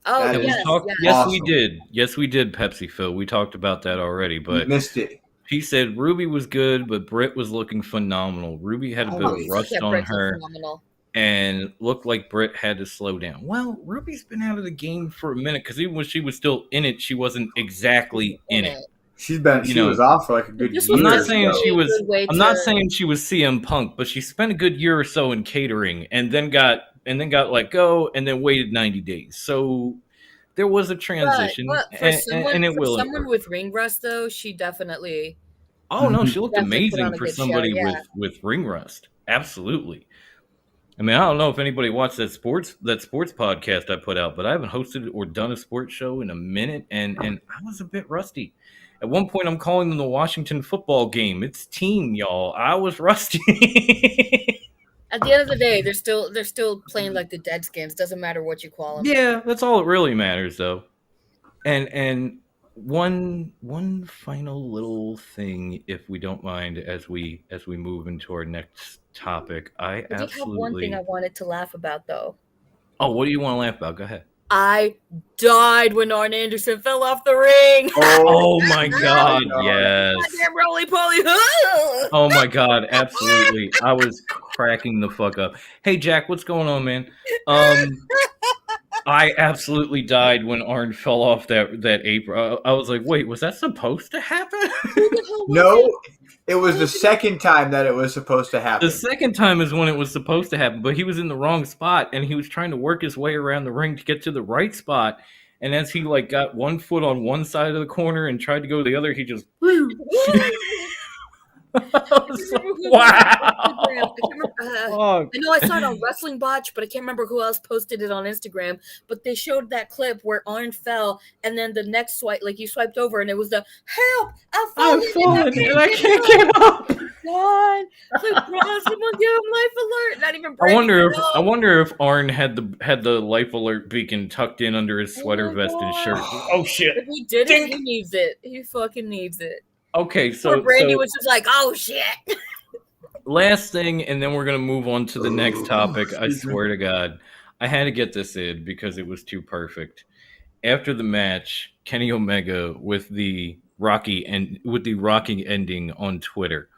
Oh, That yes, is Yes, awesome. we did. Yes, we did, Pepsi Phil. We talked about that already, but You missed it. she said Ruby was good, but Britt was looking phenomenal. Ruby had a bit of rust Yeah, on Britt's her phenomenal. and looked like Britt had to slow down. Well, Ruby's been out of the game for a minute because even when she was still in it, she wasn't exactly in it. She was off for like a good This year. was I'm not just saying really she a was. good way I'm not to- saying she was CM Punk, but she spent a good year or so in catering, and then got let go, and then waited 90 days. So there was a transition, But for someone with ring rust, though, she definitely. Oh no, she looked Definitely put on amazing a for good show, somebody yeah. with ring rust. Absolutely. I mean, I don't know if anybody watched that sports podcast I put out, but I haven't hosted or done a sports show in a minute, and I was a bit rusty. At one point, I'm calling them the Washington football game. It's team, y'all. I was rusty. At the end of the day, they're still playing like the Deadskins. Doesn't matter what you call them. Yeah, that's all that really matters, though. And one final little thing, if we don't mind, as we move into our next topic. I did have one thing I wanted to laugh about, though. Oh, what do you want to laugh about? Go ahead. I died when Arn Anderson fell off the ring. Oh my God! Yes. Goddamn roly poly. Oh my God! Absolutely. I was cracking the fuck up. Hey Jack, what's going on, man? I absolutely died when Arn fell off that apron. I was like, wait, was that supposed to happen? No, it was the second time that it was supposed to happen. The second time is when it was supposed to happen, but he was in the wrong spot, and he was trying to work his way around the ring to get to the right spot. And as he got one foot on one side of the corner and tried to go to the other, he just wow. I know I saw it on Wrestling Botch, but I can't remember who else posted it on Instagram. But they showed that clip where Arn fell, and then the next swipe, like you swiped over, and it was the help! I'm falling, and I can't get up. God, it's like, bro, someone give him life alert! Not even. I wonder if Arn had the life alert beacon tucked in under his sweater vest and shirt. Oh shit! If he didn't, he needs it. He fucking needs it. Okay, Poor Brandy was just like, oh shit. Last thing, and then we're gonna move on to the next topic. I swear to God, I had to get this in because it was too perfect. After the match, Kenny Omega with the Rocky ending on Twitter.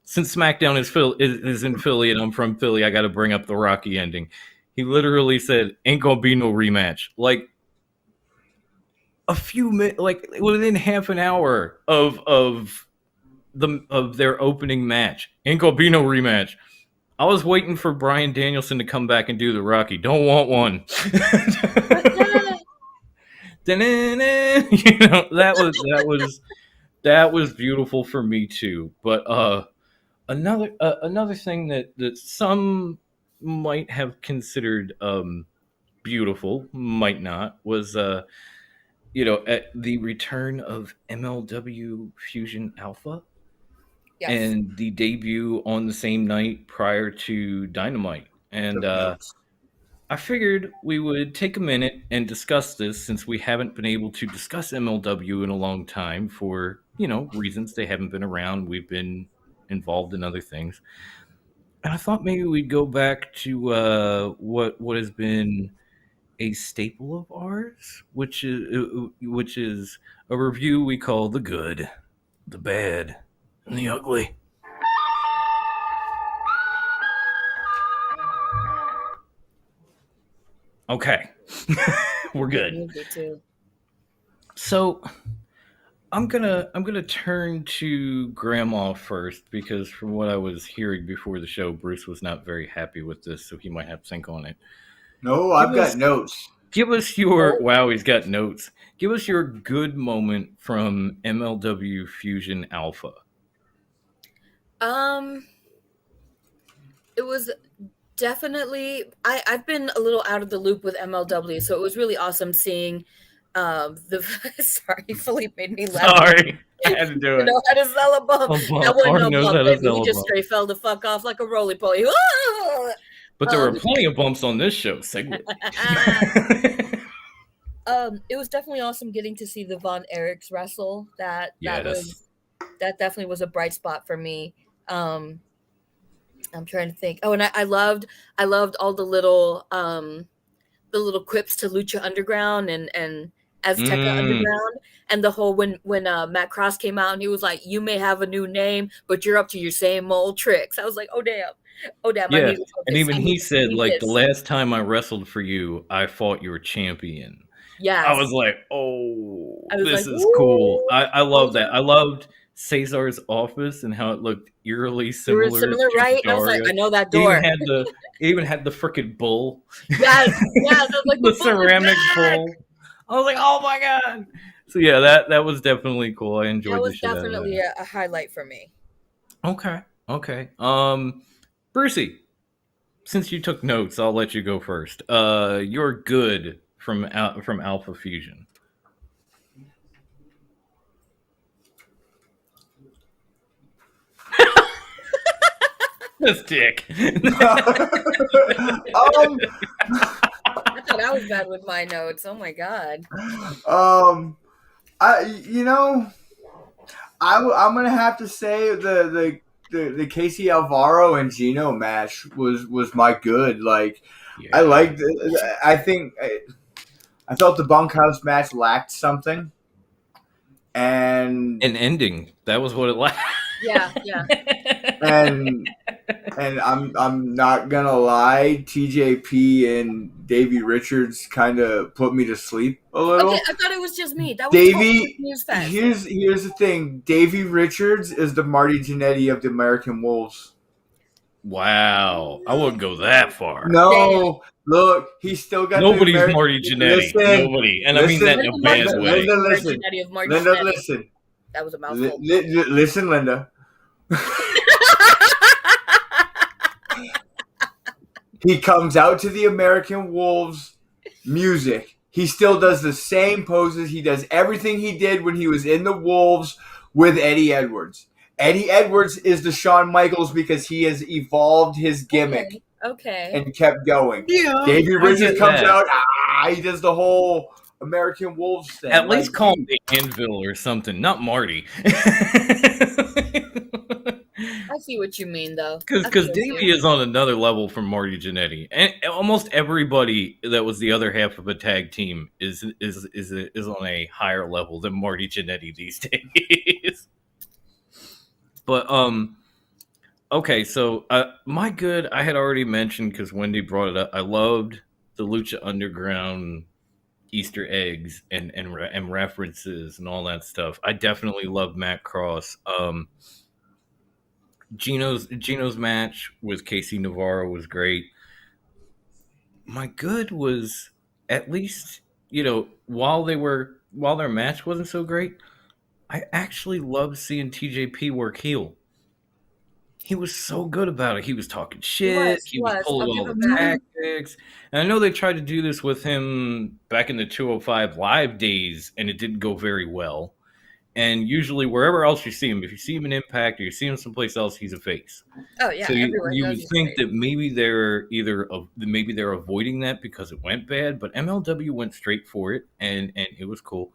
Since SmackDown is in Philly and I'm from Philly, I got to bring up the Rocky ending. He literally said, "Ain't gonna be no rematch." Like a few minutes, like within half an hour of their opening match. Ain't gonna be no rematch. I was waiting for Bryan Danielson to come back and do the Rocky. Don't want one. that was beautiful for me too. But another thing that some might have considered beautiful, might not, was at the return of MLW Fusion Alpha. Yes. And the debut on the same night prior to Dynamite. And I figured we would take a minute and discuss this since we haven't been able to discuss MLW in a long time for, reasons. They haven't been around. We've been involved in other things. And I thought maybe we'd go back to what has been a staple of ours, which is a review we call The Good, The Bad, and The Ugly. Okay. We're good. So I'm gonna turn to Grandma first because from what I was hearing before the show, Bruce was not very happy with this, so he might have to think on it. No, I've got notes. Give us your wow, he's got notes. Give us your good moment from MLW Fusion Alpha. It was definitely I've been a little out of the loop with MLW, so it was really awesome seeing sorry, Philippe made me laugh. Sorry, I had to do it. You know how to sell a bump. That wasn't no bump, baby. He just straight fell the fuck off like a roly poly. But there were plenty of bumps on this show segment. It was definitely awesome getting to see the Von Erichs wrestle. That definitely was a bright spot for me. I'm trying to think. Oh, and I loved all the little quips to Lucha Underground and Azteca Underground, and the whole when Matt Cross came out and he was like, "You may have a new name, but you're up to your same old tricks." I was like, "Oh damn." Yeah, and even he said, like, the last time I wrestled for you, I fought your champion. Yeah, I was like, this is cool. I love that. I loved Cesar's office and how it looked eerily similar. Right? I was like, I know that door. It even had the freaking bull. Yeah. I was like, the ceramic bull. I was like, oh my god. So yeah, that was definitely cool. I enjoyed. That was definitely a highlight for me. Okay. Brucey, since you took notes, I'll let you go first. You're good from Alpha Fusion. This dick. I thought I was bad with my notes. Oh my god. I'm gonna have to say the Casey Alvaro and Gino match was my good. Like, yeah. I liked. I felt the bunkhouse match lacked something, and an ending. That was what it lacked. Yeah. and I'm not gonna lie, TJP and Davey Richards kind of put me to sleep a little. Okay, I thought it was just me. That was Davey. Here's the thing. Davey Richards is the Marty Jannetty of the American Wolves. Wow, I wouldn't go that far. No, look, he's still got. Nobody's Marty Jannetty. Nobody, and I mean that in a bad way. Linda, listen. That was a mouthful. Listen, Linda. He comes out to the American Wolves music. He still does the same poses. He does everything he did when he was in the Wolves with Eddie Edwards. Eddie Edwards is the Shawn Michaels because he has evolved his gimmick. Okay. And kept going. Yeah. Davey Richards comes out. He does the whole American Wolves thing. At least Like, call him the Anvil or something, not Marty. I see what you mean, though. Because Davey is on another level from Marty Jannetty, and almost everybody that was the other half of a tag team is on a higher level than Marty Jannetty these days. But okay, so my good, I had already mentioned because Wendy brought it up. I loved the Lucha Underground Easter eggs and references and all that stuff. I definitely loved Matt Cross. Gino's match with Casey Navarro was great. My good was, at least, while their match wasn't so great, I actually loved seeing TJP work heel. He was so good about it. He was talking shit. He was pulling all the tactics. And I know they tried to do this with him back in the 205 Live days, and it didn't go very well. And usually, wherever else you see him, if you see him in Impact or you see him someplace else, he's a face. Oh yeah. So you would think that maybe they're avoiding that because it went bad, but MLW went straight for it, and it was cool.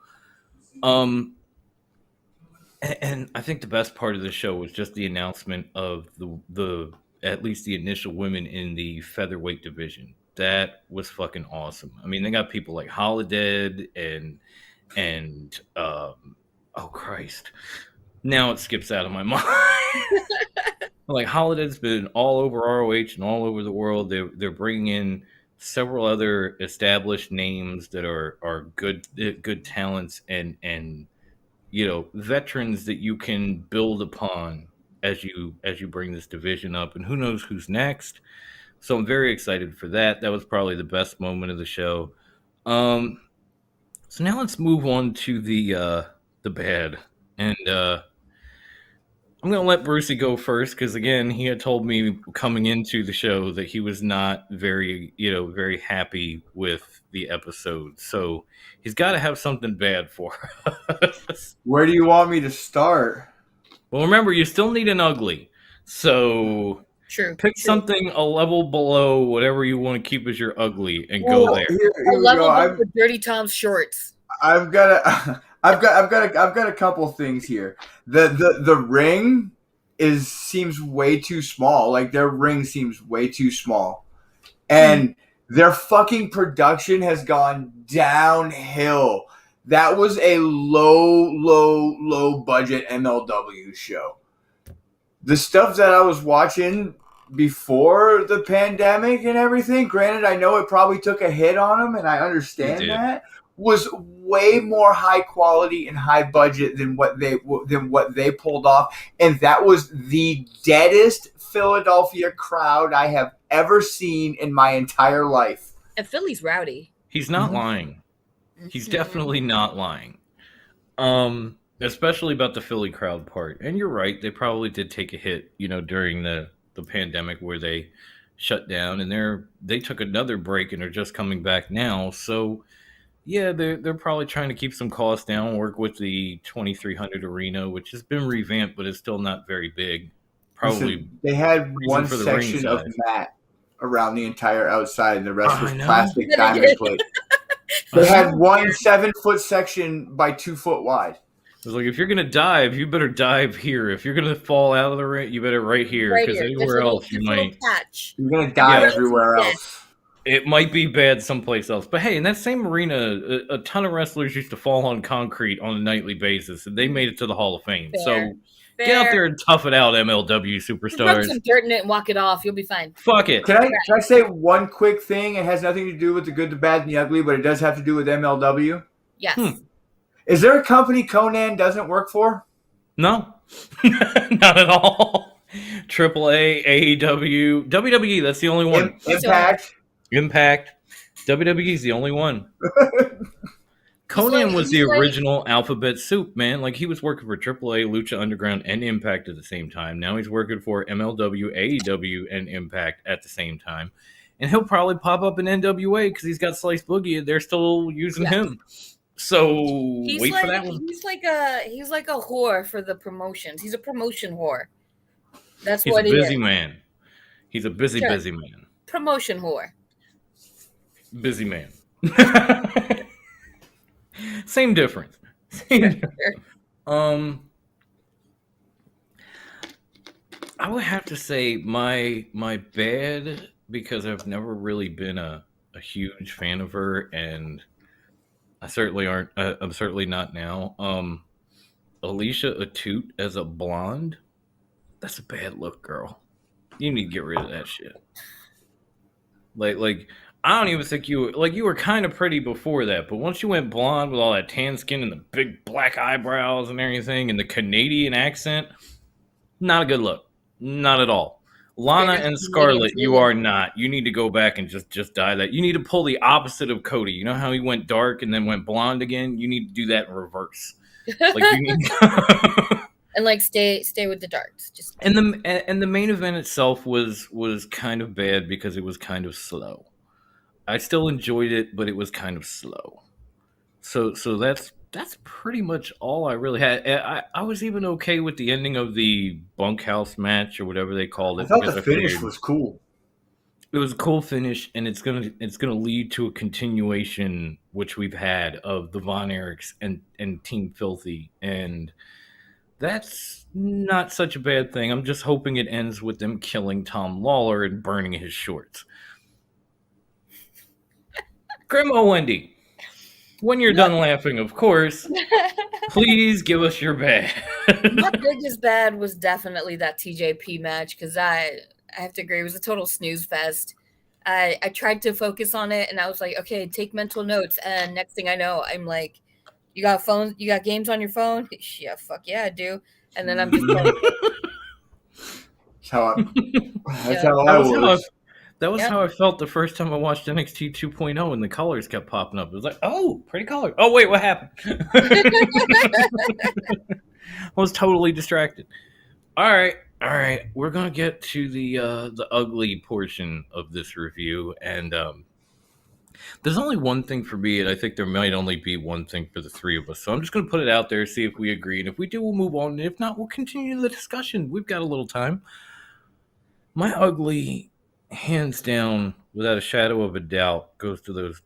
And I think the best part of the show was just the announcement of the at least the initial women in the featherweight division. That was fucking awesome. I mean, they got people like Holiday and oh Christ, now it skips out of my mind. Like Holiday's been all over ROH and all over the world. They're bringing in several other established names that are good talents and veterans that you can build upon as you bring this division up, and who knows who's next. So I'm very excited for that. That was probably the best moment of the show. So now let's move on to the bad, and I'm gonna let Brucey go first because again he had told me coming into the show that he was not very happy with the episode. So he's got to have something bad for us. Where do you want me to start? Well, remember, you still need an ugly. So pick something a level below whatever you want to keep as your ugly and go there. Here a level below Dirty Tom's shorts. I've got a couple things here. The ring seems way too small. Like their ring seems way too small. And their fucking production has gone downhill. That was a low budget MLW show. The stuff that I was watching before the pandemic and everything, granted, I know it probably took a hit on them, and I understand that, was way more high quality and high budget than what they pulled off. And that was the deadest Philadelphia crowd I have ever seen in my entire life. And Philly's rowdy. He's not lying. He's definitely not lying. Especially about the Philly crowd part. And you're right, they probably did take a hit, during the pandemic where they shut down, and they took another break and are just coming back now. So yeah, they're probably trying to keep some costs down, work with the 2300 arena, which has been revamped, but is still not very big. Probably they had one section of mat around the entire outside, and the rest was plastic diamond plate. They had one 7-foot section by 2 foot wide. It was like, if you're gonna dive, you better dive here. If you're gonna fall out of the ring, you better right here, because anywhere else you might. You're gonna die everywhere else. It might be bad someplace else. But hey, in that same arena, a ton of wrestlers used to fall on concrete on a nightly basis, and they made it to the Hall of Fame. So get out there and tough it out, MLW superstars. Rub some dirt in it and walk it off. You'll be fine. Fuck it. Can I say one quick thing? It has nothing to do with the good, the bad, and the ugly, but it does have to do with MLW. Yes. Is there a company Conan doesn't work for? No. Not at all. AAA, AEW, WWE, that's the only one. Impact. WWE is the only one. Conan was the original Alphabet Soup, man. Like, he was working for AAA, Lucha Underground, and Impact at the same time. Now he's working for MLW, AEW, and Impact at the same time. And he'll probably pop up in NWA because he's got Slice Boogie and they're still using him. So wait for that one. He's like a whore for the promotions. He's a promotion whore. That's he's what he is. He's a busy man. He's a busy man. Promotion whore. Busy man. Same difference. Same difference. I would have to say my bad, because I've never really been a huge fan of her, and I certainly aren't. I'm certainly not now. Alicia Atout as a blonde, that's a bad look, girl. You need to get rid of that shit. Like I don't even think you were kind of pretty before that, but once you went blonde with all that tan skin and the big black eyebrows and everything and the Canadian accent, not a good look. Not at all. Lana and Scarlett, you are not. You need to go back and just dye that. You need to pull the opposite of Cody. You know how he went dark and then went blonde again? You need to do that in reverse. Like you need and like stay with the darks. Just and the main event itself was kind of bad because it was kind of slow. I still enjoyed it, but it was kind of slow. So that's pretty much all I really had. I was even okay with the ending of the bunkhouse match or whatever they called it. I thought the finish was cool. It was a cool finish, and it's gonna lead to a continuation, which we've had, of the Von Erichs and Team Filthy, and that's not such a bad thing. I'm just hoping it ends with them killing Tom Lawler and burning his shorts. Grandma Wendy, when you're done laughing, of course, please give us your bad. My biggest bad was definitely that TJP match, because I have to agree, it was a total snooze fest. I tried to focus on it, and I was like, okay, take mental notes. And next thing I know, I'm like, you got phones? You got games on your phone? Yeah, fuck yeah, I do. And then I'm just like, that was how I felt the first time I watched NXT 2.0 and the colors kept popping up. It was like, oh, pretty color. Oh, wait, what happened? I was totally distracted. All right. We're going to get to the ugly portion of this review. And there's only one thing for me, and I think there might only be one thing for the three of us. So I'm just going to put it out there, see if we agree. And if we do, we'll move on. And if not, we'll continue the discussion. We've got a little time. My ugly, hands down, without a shadow of a doubt, goes to those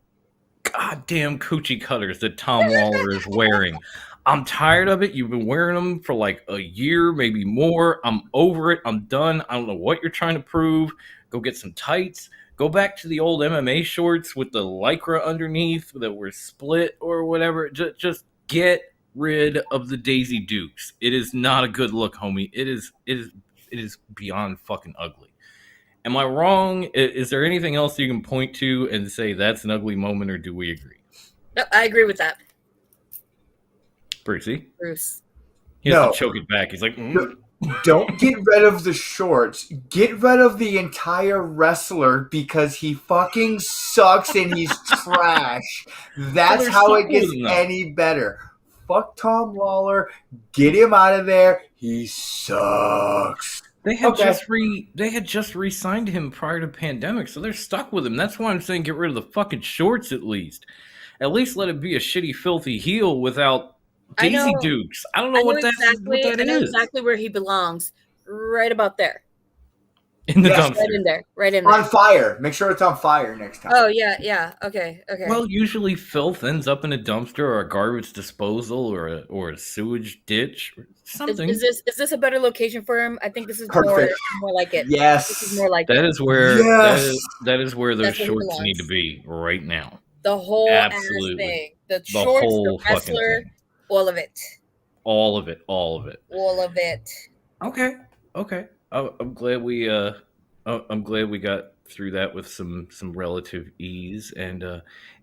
goddamn coochie cutters that Tom Lawler is wearing. I'm tired of it. You've been wearing them for like a year, maybe more. I'm over it. I'm done. I don't know what you're trying to prove. Go get some tights. Go back to the old MMA shorts with the Lycra underneath that were split or whatever. Just get rid of the Daisy Dukes. It is not a good look, homie. It is beyond fucking ugly. Am I wrong? Is there anything else you can point to and say that's an ugly moment, or do we agree? No, I agree with that. Bruce. He has to choke it back. He's like, Don't get rid of the shorts. Get rid of the entire wrestler, because he fucking sucks and he's trash. That's how it gets any better. Fuck Tom Lawler. Get him out of there. He sucks. They had just re-signed him prior to pandemic, so they're stuck with him. That's why I'm saying get rid of the fucking shorts at least. At least let it be a shitty, filthy heel without Daisy Dukes. I don't know what that is. Exactly where he belongs. Right about there. In the dumpster. Right in there. On fire. Make sure it's on fire next time. Oh, yeah. Okay. Well, usually filth ends up in a dumpster or a garbage disposal or a sewage ditch or something. Is this a better location for him? I think this is more like it. Yes. This is more like that. It. Is where that is where those shorts need to be right now. The whole ass thing. The shorts, the wrestler, all of it. All of it. Okay. I'm glad we got through that with some relative ease, and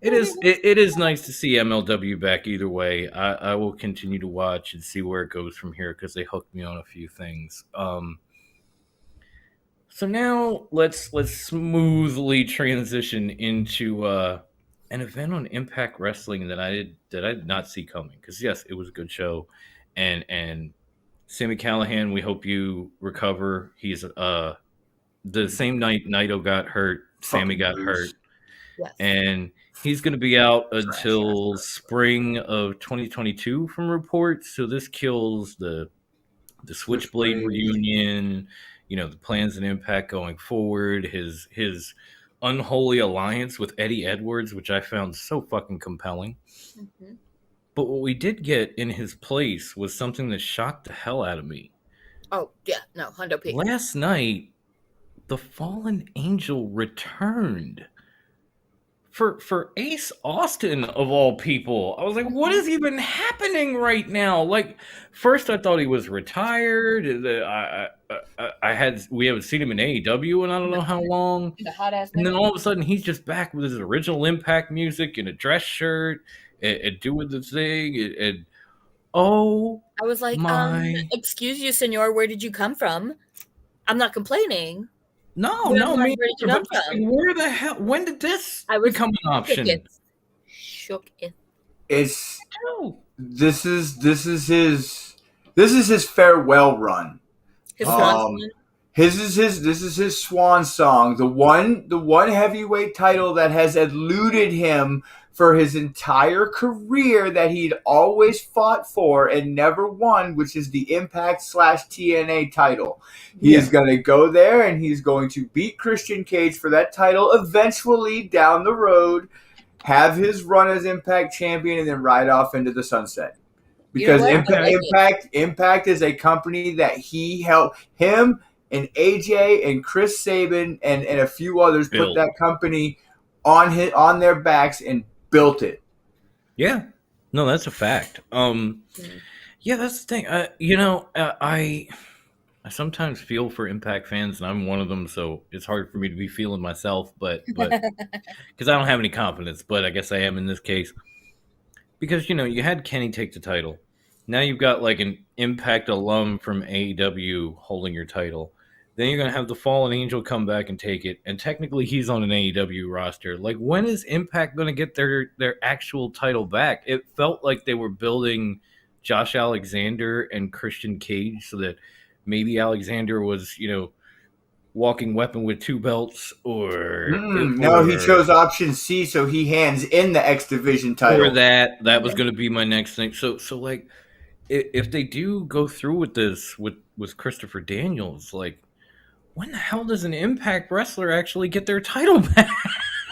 it is nice to see MLW back. Either way, I will continue to watch and see where it goes from here, because they hooked me on a few things. So now let's smoothly transition into an event on Impact Wrestling that I did not see coming, because yes, it was a good show, and Sami Callihan, we hope you recover. He's the same night Naito got hurt, Sami got hurt. Yes. And he's going to be out until spring of 2022 from reports. So this kills the Switchblade reunion, the plans and Impact going forward, his unholy alliance with Eddie Edwards, which I found so fucking compelling. Mm-hmm. But what we did get in his place was something that shocked the hell out of me. Oh yeah, no, Hundo P. Last night, the Fallen Angel returned for Ace Austin of all people. I was like, what is even happening right now? Like, first I thought he was retired. We haven't seen him in AEW in I don't know how long. The hot ass. And then all of a sudden, he's just back with his original Impact music and a dress shirt and doing the thing. And oh, I was like, my. excuse you, senor, where did you come from? I'm not complaining. No, Where no, did me. you Neither, come but from? where the hell? When did this I was become an option? Shook it. It's No. this is his farewell run. His Um, swan. This is his swan song. The one heavyweight title that has eluded him for his entire career that he'd always fought for and never won, which is the Impact / TNA title. He is going to go there and he's going to beat Christian Cage for that title eventually down the road, have his run as Impact champion, and then ride off into the sunset. Because You know what? I like Impact is a company that he helped him and AJ and Chris Sabin and a few others put Built. that company on their backs and built it. Yeah, no, that's a fact. Yeah, that's the thing. I sometimes feel for Impact fans, and I'm one of them, so it's hard for me to be feeling myself, but because I don't have any confidence. But I guess I am in this case because you had Kenny take the title. Now you've got like an Impact alum from AEW holding your title. Then you're going to have the Fallen Angel come back and take it. And technically he's on an AEW roster. Like, when is Impact going to get their actual title back? It felt like they were building Josh Alexander and Christian Cage so that maybe Alexander was, walking weapon with 2 belts or... No, he chose option C, so he hands in the X Division title. Or that was going to be my next thing. So like, if they do go through with this with Christopher Daniels, like, when the hell does an Impact wrestler actually get their title back?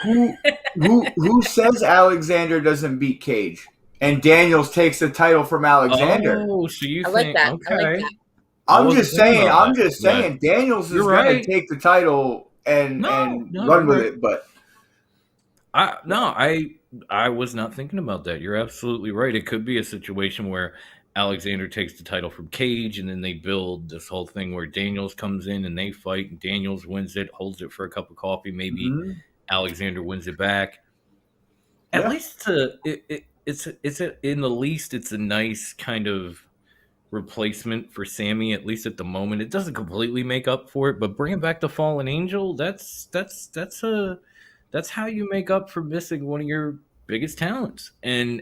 Who says Alexander doesn't beat Cage and Daniels takes the title from Alexander? Oh, so you I think like that. okay? I like that. I'm wasn't just thinking saying. about I'm that, just saying. Daniels is You're going right. to take the title and run with it. But I was not thinking about that. You're absolutely right. It could be a situation where Alexander takes the title from Cage, and then they build this whole thing where Daniels comes in and they fight, and Daniels wins it, holds it for a cup of coffee. Maybe Alexander wins it back. At least it's in the least it's a nice kind of replacement for Sammy. At least at the moment, it doesn't completely make up for it, but bringing back the Fallen Angel, that's how you make up for missing one of your biggest talents, and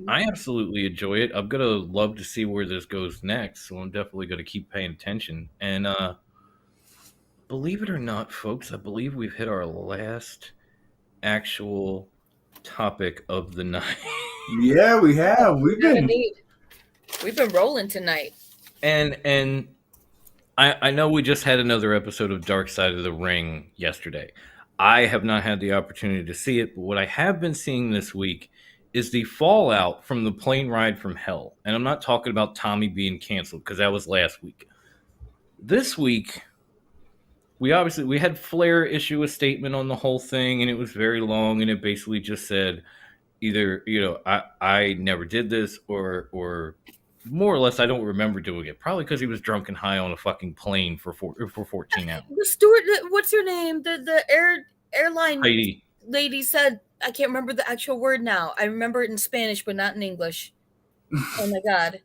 I absolutely enjoy it. I'm gonna love to see where this goes next, so I'm definitely gonna keep paying attention. And believe it or not, folks, I believe we've hit our last actual topic of the night. yeah, we have. We've been rolling tonight. And I know we just had another episode of Dark Side of the Ring yesterday. I have not had the opportunity to see it, but what I have been seeing this week is the fallout from the plane ride from hell. And I'm not talking about Tommy being canceled, because that was last week. This week, we had Flair issue a statement on the whole thing, and it was very long, and it basically just said either, I never did this, or more or less, I don't remember doing it. Probably because he was drunk and high on a fucking plane for 14 hours. The steward, what's her name? The airline Heidi. lady said, I can't remember the actual word now. I remember it in Spanish, but not in English. Oh my God.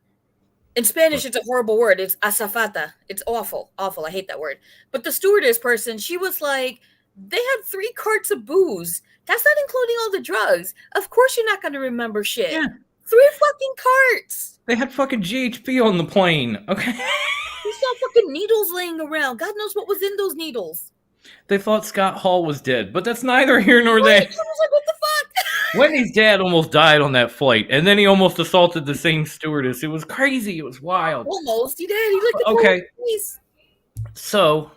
In Spanish, it's a horrible word. It's azafata. It's awful. Awful. I hate that word. But the stewardess person, she was like, they had 3 carts of booze. That's not including all the drugs. Of course you're not going to remember shit. Yeah. 3 fucking carts. They had fucking GHB on the plane, okay? You saw fucking needles laying around. God knows what was in those needles. They thought Scott Hall was dead, but that's neither here nor there. I was like, what the fuck? Wendy's dad almost died on that flight, and then he almost assaulted the same stewardess. It was crazy. It was wild. Almost. He did. He licked the Okay. face. So,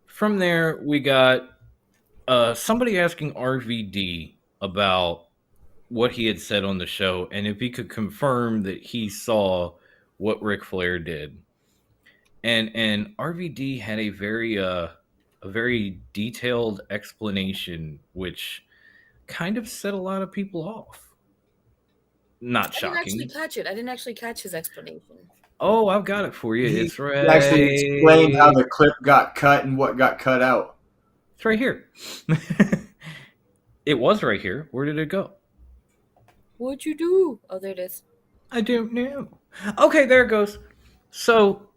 from there, we got somebody asking RVD about what he had said on the show, and if he could confirm that he saw what Ric Flair did. And RVD had a very detailed explanation, which kind of set a lot of people off. Not I didn't actually shocking. catch it. I didn't actually catch his explanation. Oh, I've got it for you. He It's right. actually explained how the clip got cut and what got cut out. It's right here. It was right here. Where did it go? What'd you do? Oh, there it is. I don't know. Okay, there it goes. So,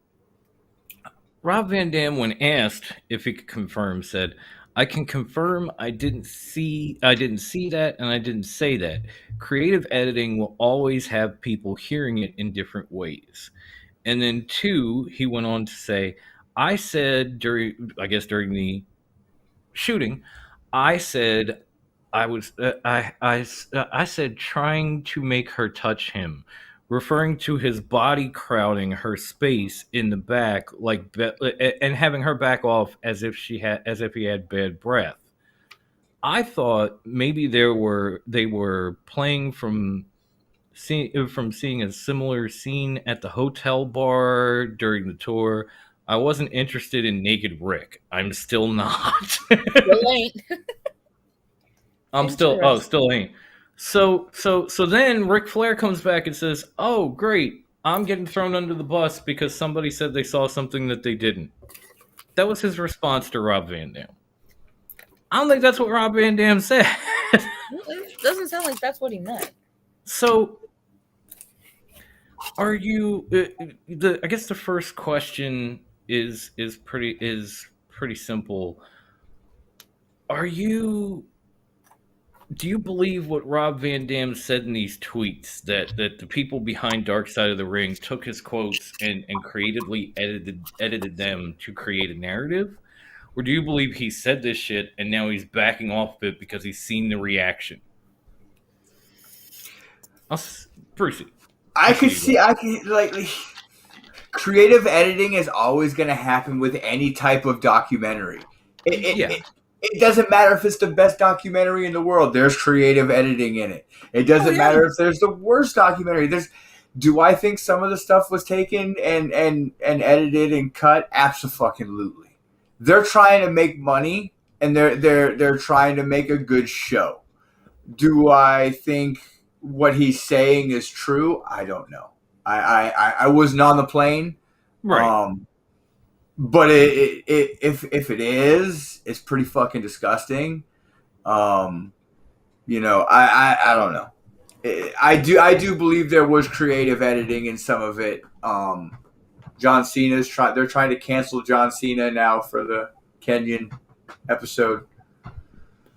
Rob Van Dam, when asked if he could confirm, said, "I can confirm I didn't see that, and I didn't say that. Creative editing will always have people hearing it in different ways." And then two, he went on to say, "I said during the shooting, I said I said trying to make her touch him, referring to his body crowding her space in the back, and having her back off as if he had bad breath. I thought maybe they were playing from seeing a similar scene at the hotel bar during the tour. I wasn't interested in naked Rick. I'm still not." Still ain't. Still ain't. So then Ric Flair comes back and says, "Oh, great. I'm getting thrown under the bus because somebody said they saw something that they didn't." That was his response to Rob Van Dam. I don't think that's what Rob Van Dam said. It doesn't sound like that's what he meant. So, are you? I guess the first question is pretty simple. Do you believe what Rob Van Dam said in these tweets, that the people behind Dark Side of the Ring took his quotes and creatively edited them to create a narrative? Or do you believe he said this shit and now he's backing off of it because he's seen the reaction? Brucey. I can creative editing is always going to happen with any type of documentary. It doesn't matter if it's the best documentary in the world. There's creative editing in it. It doesn't matter if there's the worst documentary. Do I think some of the stuff was taken and edited and cut? Absolutely. They're trying to make money and they're trying to make a good show. Do I think what he's saying is true? I don't know. I wasn't on the plane. Right. But if it is, it's pretty fucking disgusting. I don't know. I do believe there was creative editing in some of it. John Cena's they're trying to cancel John Cena now for the Kenyan episode.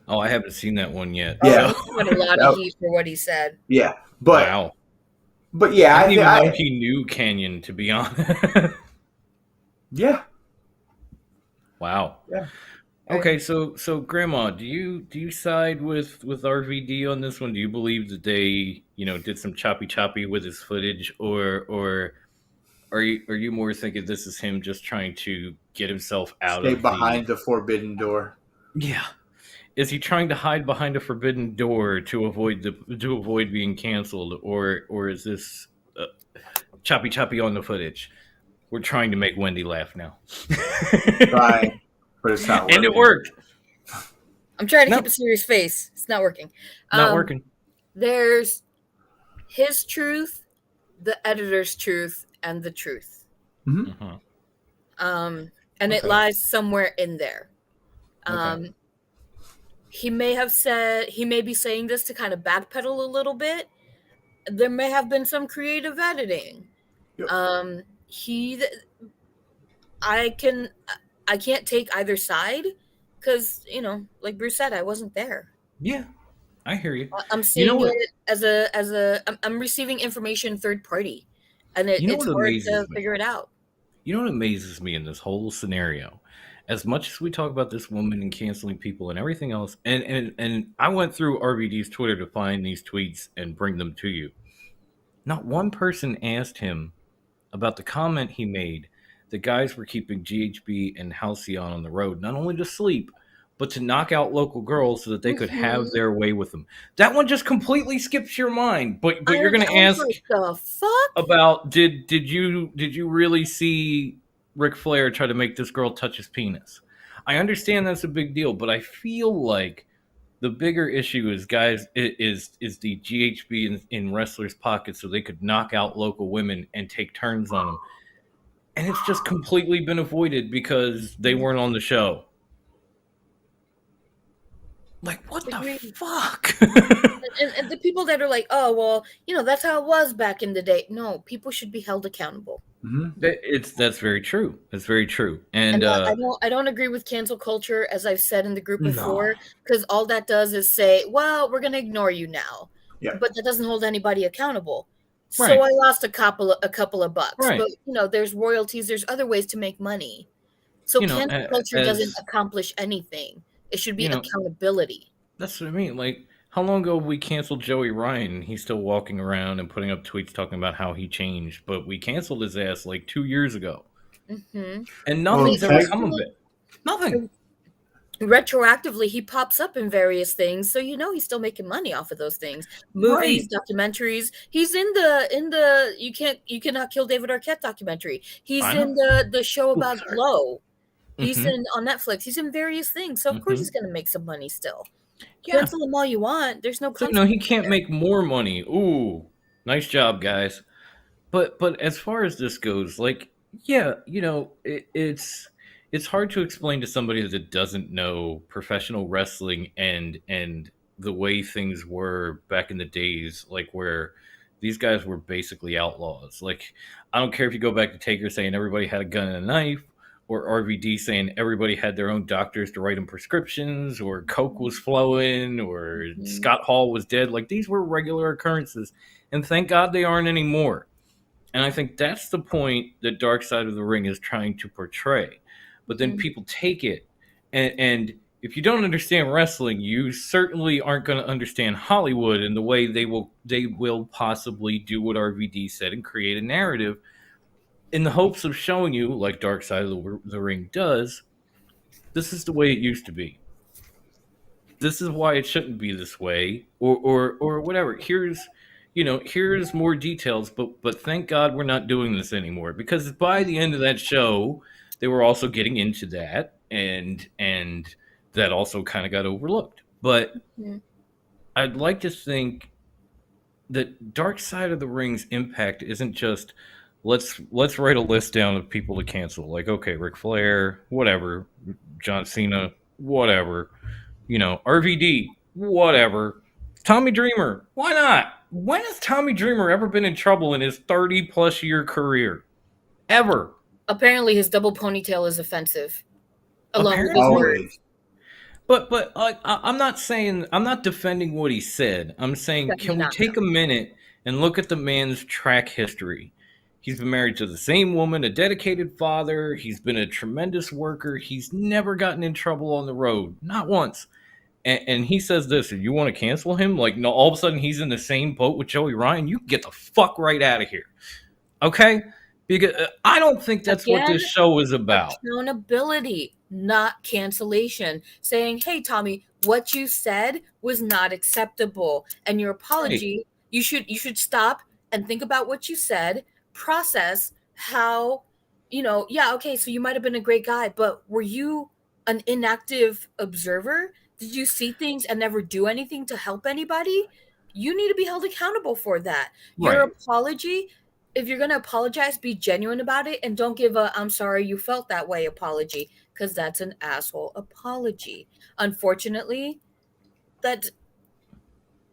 Oh, I haven't seen that one yet. Yeah, he got a lot of heat for what he said. Yeah, but wow. But yeah, I didn't even know he knew Canyon, to be honest. Yeah. Wow. Yeah. Okay, so Grandma, do you side with RVD on this one? Do you believe that they, did some choppy with his footage, or are you more thinking this is him just trying to get himself out Stay of behind the forbidden door? Yeah. Is he trying to hide behind a forbidden door to avoid being canceled, or is this choppy on the footage? We're trying to make Wendy laugh now. Trying, but it's not working. And it worked. I'm trying to keep a serious face. It's not working. Not working. There's his truth, the editor's truth, and the truth. Mm-hmm. And it lies somewhere in there. Okay. He may be saying this to kind of backpedal a little bit. There may have been some creative editing. Yep. I can't take either side because, like Bruce said, I wasn't there. Yeah, I hear you. I'm seeing it I'm receiving information third party, and it's hard to figure it out. You know what amazes me in this whole scenario? As much as we talk about this woman and canceling people and everything else, and I went through RVD's Twitter to find these tweets and bring them to you. Not one person asked him about the comment he made that guys were keeping GHB and Halcyon on the road, not only to sleep, but to knock out local girls so that they could have Mhm. their way with them. That one just completely skips your mind. But you're I gonna was ask like, the fuck? about did you really see Ric Flair try to make this girl touch his penis? I understand that's a big deal, but I feel like the bigger issue is is the GHB in wrestlers' pockets so they could knock out local women and take turns on them. And it's just completely been avoided because they weren't on the show. Like, what the Agreed. fuck? And the people that are like, oh, well, that's how it was back in the day. No, people should be held accountable. That's very true. That's very true. And I don't agree with cancel culture, as I've said in the group No. before, because all that does is say, well, we're going to ignore you now. Yeah. But that doesn't hold anybody accountable. So Right. I lost a couple of bucks. Right. But, there's royalties. There's other ways to make money. So cancel culture doesn't accomplish anything. It should be accountability. That's what I mean. Like, how long ago we canceled Joey Ryan and he's still walking around and putting up tweets talking about how he changed, but we canceled his ass like 2 years ago. Mm-hmm. And nothing's Well, ever come of it. Nothing. Retroactively, he pops up in various things, so he's still making money off of those things. Movies, documentaries. He's in the you cannot kill David Arquette documentary. He's I know. in the show about sorry. Glow. He's Mhm. on Netflix. He's in various things, so of course Mhm. he's gonna make some money still. Yeah. Cancel him all you want. There's no So, consequence he can't there. make more money. Ooh, nice job, guys. But as far as this goes, like, yeah, it's hard to explain to somebody that doesn't know professional wrestling and the way things were back in the days, like where these guys were basically outlaws. Like, I don't care if you go back to Taker saying everybody had a gun and a knife, or RVD saying everybody had their own doctors to write them prescriptions, or coke was flowing, or Scott Hall was dead. Like, these were regular occurrences, and thank God they aren't anymore. And I think that's the point that Dark Side of the Ring is trying to portray. But then people take it, and if you don't understand wrestling, you certainly aren't going to understand Hollywood and the way they will possibly do what RVD said and create a narrative in the hopes of showing you, like Dark Side of the Ring does, this is the way it used to be. This is why it shouldn't be this way, or whatever. Here's more details, but thank God we're not doing this anymore, because by the end of that show, they were also getting into that, and that also kind of got overlooked. But I'd like to think that Dark Side of the Ring's impact isn't just let's write a list down of people to cancel. Like, okay, Ric Flair, whatever, John Cena, whatever, RVD, whatever, Tommy Dreamer, why not? When has Tommy Dreamer ever been in trouble in his 30-plus year career? Ever? Apparently, his double ponytail is offensive. Along with his Apparently. word. Always. But I'm not defending what he said. I'm saying, Definitely can we not, take a minute and look at the man's track history? He's been married to the same woman, a dedicated father. He's been a tremendous worker. He's never gotten in trouble on the road, not once. And he says this, and you want to cancel him? Like, no, all of a sudden he's in the same boat with Joey Ryan. You get the fuck right out of here. Okay? Because I don't think that's what this show is about. Accountability, not cancellation. Saying, hey, Tommy, what you said was not acceptable. And your apology, you should stop and think about what you said, process how, okay, so you might have been a great guy, but were you an inactive observer? Did you see things and never do anything to help anybody? You need to be held accountable for that. Your apology, if you're going to apologize, be genuine about it, and don't give a "I'm sorry you felt that way" apology, because that's an asshole apology. Unfortunately,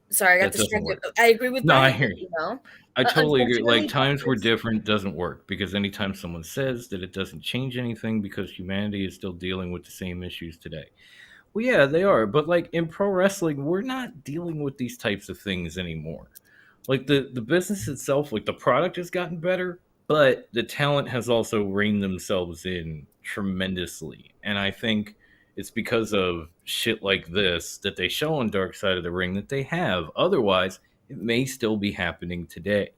sorry, I got distracted. I agree with No, Brian, I hear you. I totally agree. Like, Unfortunately, times were different doesn't work, because anytime someone says that it doesn't change anything because humanity is still dealing with the same issues today. Well, yeah, they are. But like in pro wrestling, we're not dealing with these types of things anymore. Like the business itself, like the product has gotten better, but the talent has also reined themselves in tremendously. And I think it's because of shit like this that they show on Dark Side of the Ring that they have. Otherwise, it may still be happening today.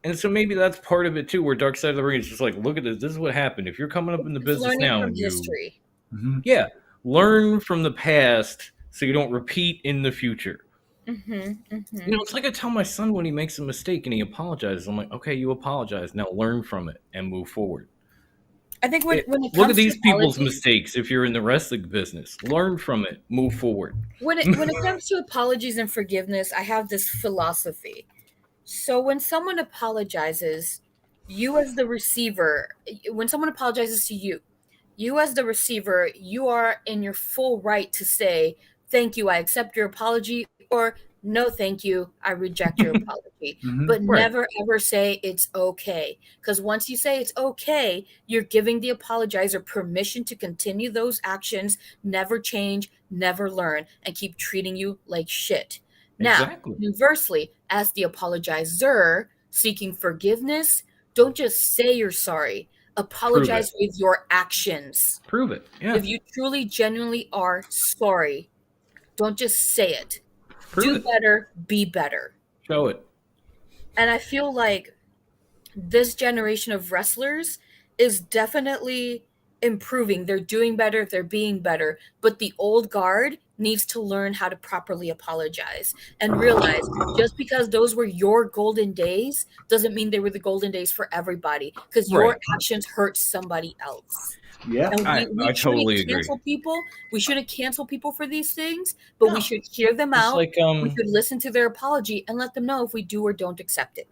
And so maybe that's part of it too, where Dark Side of the Ring is just like, look at this. This is what happened. If you're coming up in the business learning now, from and you, history. yeah, learn from the past so you don't repeat in the future. Mm-hmm. You know, it's like I tell my son when he makes a mistake and he apologizes. I'm like, okay, you apologize. Now learn from it and move forward. I think when it Look comes at these to people's apologies, mistakes if you're in the wrestling business. Learn from it, move forward. when it comes to apologies and forgiveness, I have this philosophy. So when someone apologizes, you as the receiver, when someone apologizes to you, you as the receiver, you are in your full right to say, "Thank you, I accept your apology," or "No, thank you, I reject your apology." Mhm. But Right. never ever say it's okay. Because once you say it's okay, you're giving the apologizer permission to continue those actions, never change, never learn, and keep treating you like shit. Now, Exactly. conversely, as the apologizer seeking forgiveness, don't just say you're sorry. Apologize with your actions. Prove it. Yeah. If you truly, genuinely are sorry, don't just say it. Prove Do it. better, be better. Show it. And I feel like this generation of wrestlers is definitely improving. They're doing better, they're being better. But the old guard needs to learn how to properly apologize and realize just because those were your golden days doesn't mean they were the golden days for everybody, because your Right. actions hurt somebody else. Yeah. And I we totally shouldn't agree. cancel people. We shouldn't cancel people for these things, but No. we should hear them It's out. like We should listen to their apology and let them know if we do or don't accept it.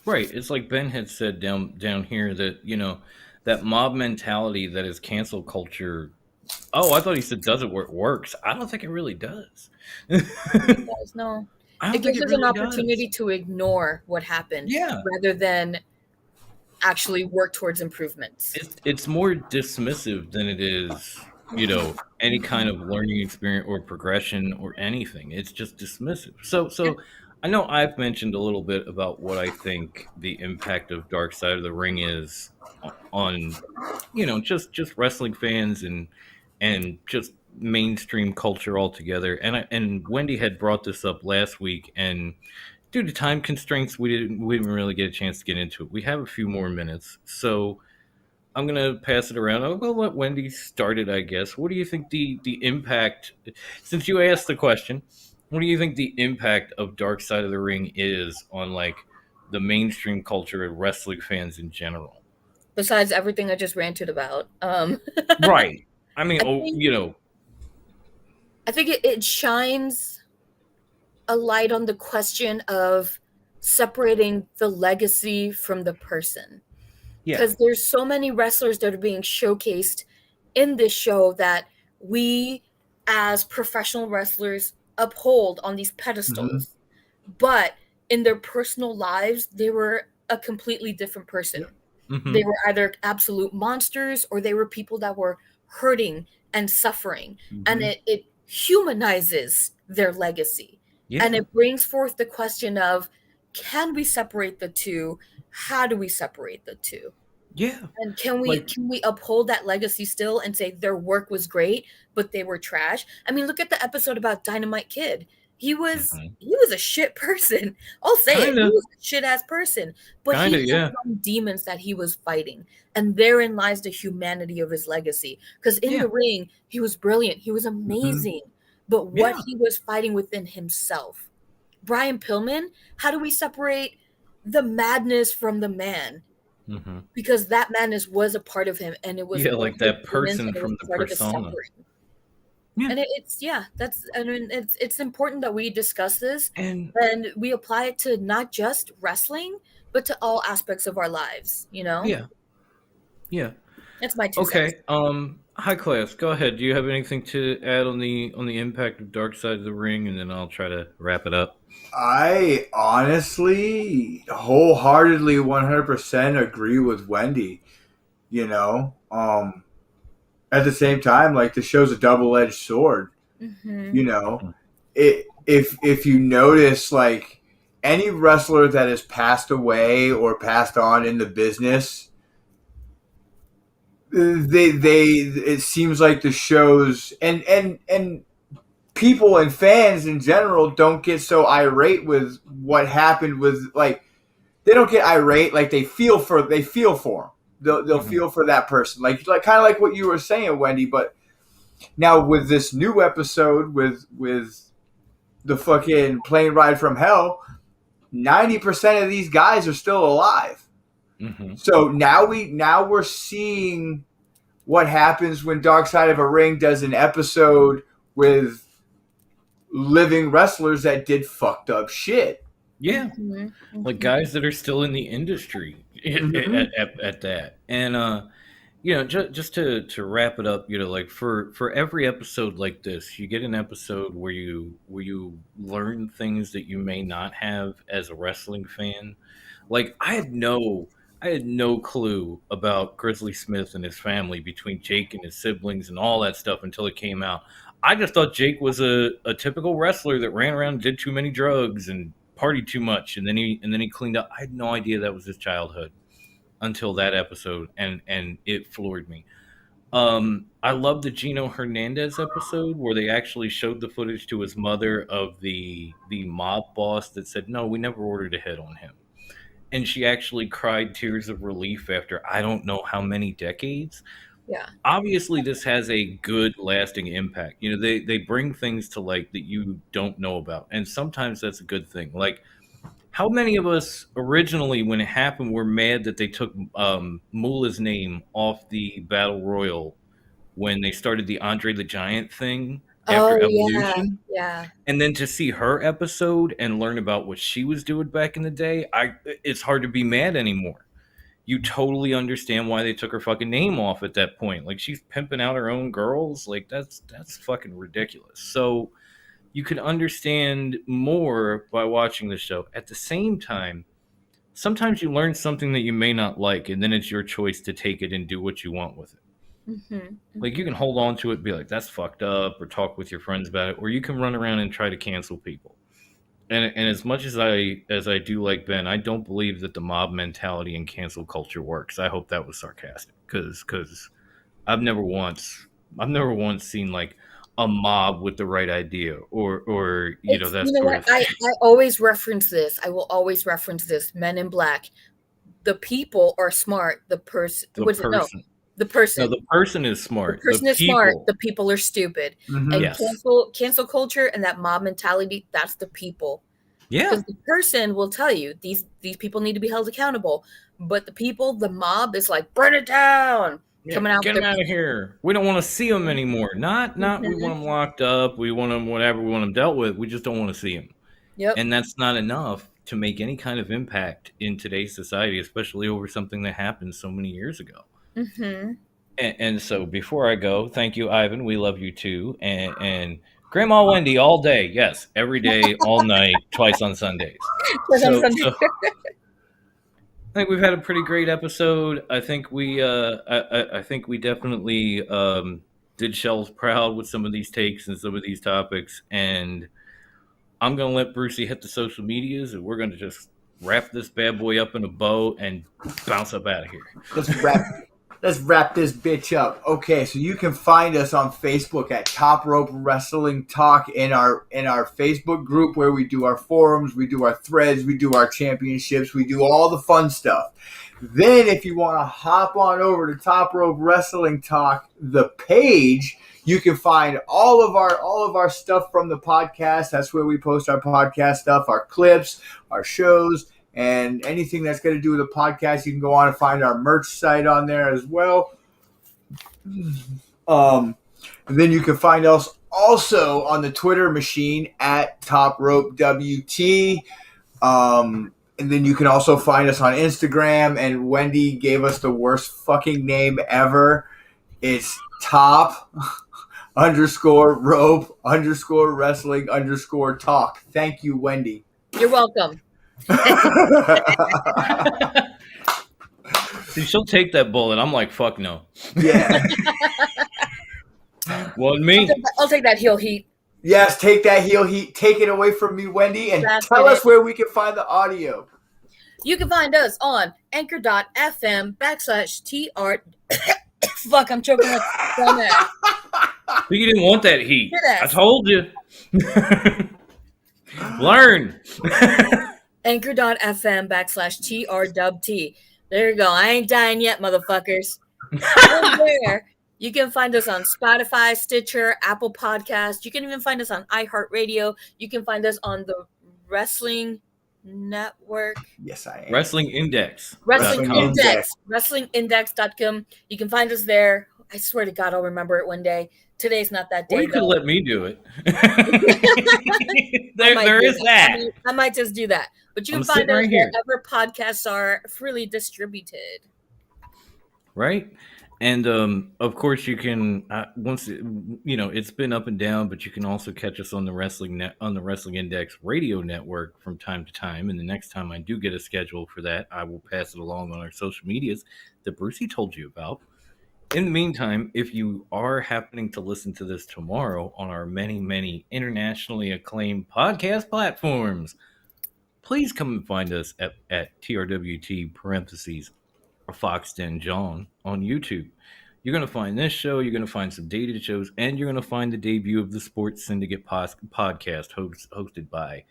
right. It's like Ben had said down here that, you know, that mob mentality that is cancel culture. Oh, I thought he said does it where it works. I don't think it really does. Guys, no. I It don't think gives it us an really opportunity does. to ignore what happened Yeah. rather than actually work towards improvements. It's more dismissive than it is, you know, any kind of learning experience or progression or anything. It's just dismissive. So I know I've mentioned a little bit about what I think the impact of Dark Side of the Ring is on, you know, just wrestling fans and just mainstream culture altogether. And Wendy had brought this up last week, and due to time constraints, we didn't really get a chance to get into it. We have a few more minutes, so I'm gonna pass it around. I'll go let Wendy start it, I guess. What do you think the impact? Since you asked the question, what do you think the impact of Dark Side of the Ring is on like the mainstream culture and wrestling fans in general? Besides everything I just ranted about. Right. I mean, I think- you know, I think it shines a light on the question of separating the legacy from the person. yeah, Because there's so many wrestlers that are being showcased in this show that we as professional wrestlers uphold on these pedestals. But in their personal lives, they were a completely different person. mhm, They were either absolute monsters or they were people that were hurting and suffering. And it humanizes their legacy. yeah, And it brings forth the question of, can we separate the two? How do we separate the two? yeah, And can we Like- uphold that legacy still and say their work was great, but they were trash? I mean, look at the episode about Dynamite Kid. He was a shit person. I'll say it. He Kinda. was a shit ass person. But Kinda, he had yeah. his own demons that he was fighting. And therein lies the humanity of his legacy. Because in Yeah. the ring, he was brilliant. He was amazing. But what Yeah. he was fighting within himself. Brian Pillman, how do we separate the madness from the man? mhm. Because that madness was a part of him, and it was Yeah, like one of that his demons, person and it from was the part of his persona. suffering. Yeah. And it's important that we discuss this And and we apply it to not just wrestling, but to all aspects of our lives. You know, yeah. that's my 2 cents. Okay. High class. Go ahead. Do you have anything to add on the impact of Dark Side of the Ring, and then I'll try to wrap it up. I honestly, wholeheartedly, 100% agree with Wendy. You know, at the same time, like the show's a double-edged sword. Mhm. You know, if you notice, like any wrestler that has passed away or passed on in the business, it seems like the shows and people and fans in general don't get so irate with what happened with, like, they don't get irate, like they feel for them. They'll feel for that person, like kind of like what you were saying, Wendy. But Now with this new episode with the fucking plane ride from hell, 90% of these guys are still alive. Mm-hmm. So now we're seeing what happens when Dark Side of a Ring does an episode with living wrestlers that did fucked up shit. Yeah, Mm-hmm. like guys that are still in the industry at that. And just to wrap it up, like for every episode like this, you get an episode where you learn things that you may not have as a wrestling fan. Like I had no clue about Grizzly Smith and his family, between Jake and his siblings and all that stuff, until it came out. I just thought Jake was a typical wrestler that ran around and did too many drugs and partied too much, and then he cleaned up. I had no idea that was his childhood until that episode, and it floored me. I love the Gino Hernandez episode where they actually showed the footage to his mother of the mob boss that said, no, we never ordered a hit on him. And she actually cried tears of relief after I don't know how many decades. Yeah. Obviously, this has a good, lasting impact. They bring things to light that you don't know about. And sometimes that's a good thing. Like, how many of us originally, when it happened, were mad that they took Moolah's name off the Battle Royal when they started the Andre the Giant thing after Evolution? Yeah. And then to see her episode and learn about what she was doing back in the day, it's hard to be mad anymore. You totally understand why they took her fucking name off at that point. Like, she's pimping out her own girls. Like, that's fucking ridiculous. So you can understand more by watching the show. At the same time, sometimes you learn something that you may not like, and then it's your choice to take it and do what you want with it. Mm-hmm. Like, you can hold on to it and be like, that's fucked up, or talk with your friends about it, or you can run around and try to cancel people. And as much as I do like Ben, I don't believe that the mob mentality and cancel culture works. I hope that was sarcastic, because I've never once seen like a mob with the right idea or that sort of thing. I always reference this. I will always reference this. Men in Black. The people are smart. The person. The person. No, the person is smart. The person is smart. The people are stupid. Mm-hmm. And Yes. cancel culture and that mob mentality, that's the people. Yeah. Because the person will tell you these people need to be held accountable. But the people, the mob is like, burn it down. Coming out, get them out of here. We don't want to see them anymore. Not we want them locked up. We want them whatever. We want them dealt with. We just don't want to see them. Yep. And that's not enough to make any kind of impact in today's society, especially over something that happened so many years ago. Mm-hmm. And so before I go, thank you, Ivan. We love you too. And Grandma Wendy all day. Yes, every day, all night, twice on Sundays. So, I think we've had a pretty great episode. I think we I think we definitely did Shells proud with some of these takes and some of these topics. And I'm going to let Brucey hit the social medias, and we're going to just wrap this bad boy up in a bow and bounce up out of here. Let's wrap this bitch up. Okay, so you can find us on Facebook at Top Rope Wrestling Talk in our Facebook group, where we do our forums, we do our threads, we do our championships, we do all the fun stuff. Then if you want to hop on over to Top Rope Wrestling Talk, the page, you can find all of our stuff from the podcast. That's where we post our podcast stuff, our clips, our shows, and anything that's going to do with the podcast. You can go on and find our merch site on there as well. And then you can find us also on the Twitter machine at Top Rope WT. And then you can also find us on Instagram. And Wendy gave us the worst fucking name ever. It's Top _rope _wrestling _talk. Thank you, Wendy. You're welcome. See, she'll take that bullet. I'm like, fuck no. Yeah. Wasn't me. I'll take that heel heat. Yes, take that heel heat. Take it away from me, Wendy, and tell us where we can find the audio. You can find us on anchor.fm/TR. Fuck, I'm choking up. But you didn't want that heat. I told you. Learn. Anchor.fm/TRWT. There you go. I ain't dying yet, motherfuckers. Go there You can find us on Spotify, Stitcher, Apple Podcast. You can even find us on iHeartRadio. You can find us on the Wrestling Network. Yes, I am. Wrestling Index. Wrestling Wrestling Index. Index. WrestlingIndex.com. You can find us there. I swear to God, I'll remember it one day. Today's not that day. Or you could though. let me do it. I might there do is that. I might just do that. But you I'm can find sitting us right here. wherever podcasts are freely distributed. Right? And of course, you can it's been up and down, but you can also catch us on the Wrestling Index Radio Network from time to time. And the next time I do get a schedule for that, I will pass it along on our social medias that Brucey told you about. In the meantime, if you are happening to listen to this tomorrow on our many, many internationally acclaimed podcast platforms, please come and find us at TRWT parentheses Fox Den John on YouTube. You're going to find this show, you're going to find some dated shows, and you're going to find the debut of the Sports Syndicate podcast hosted by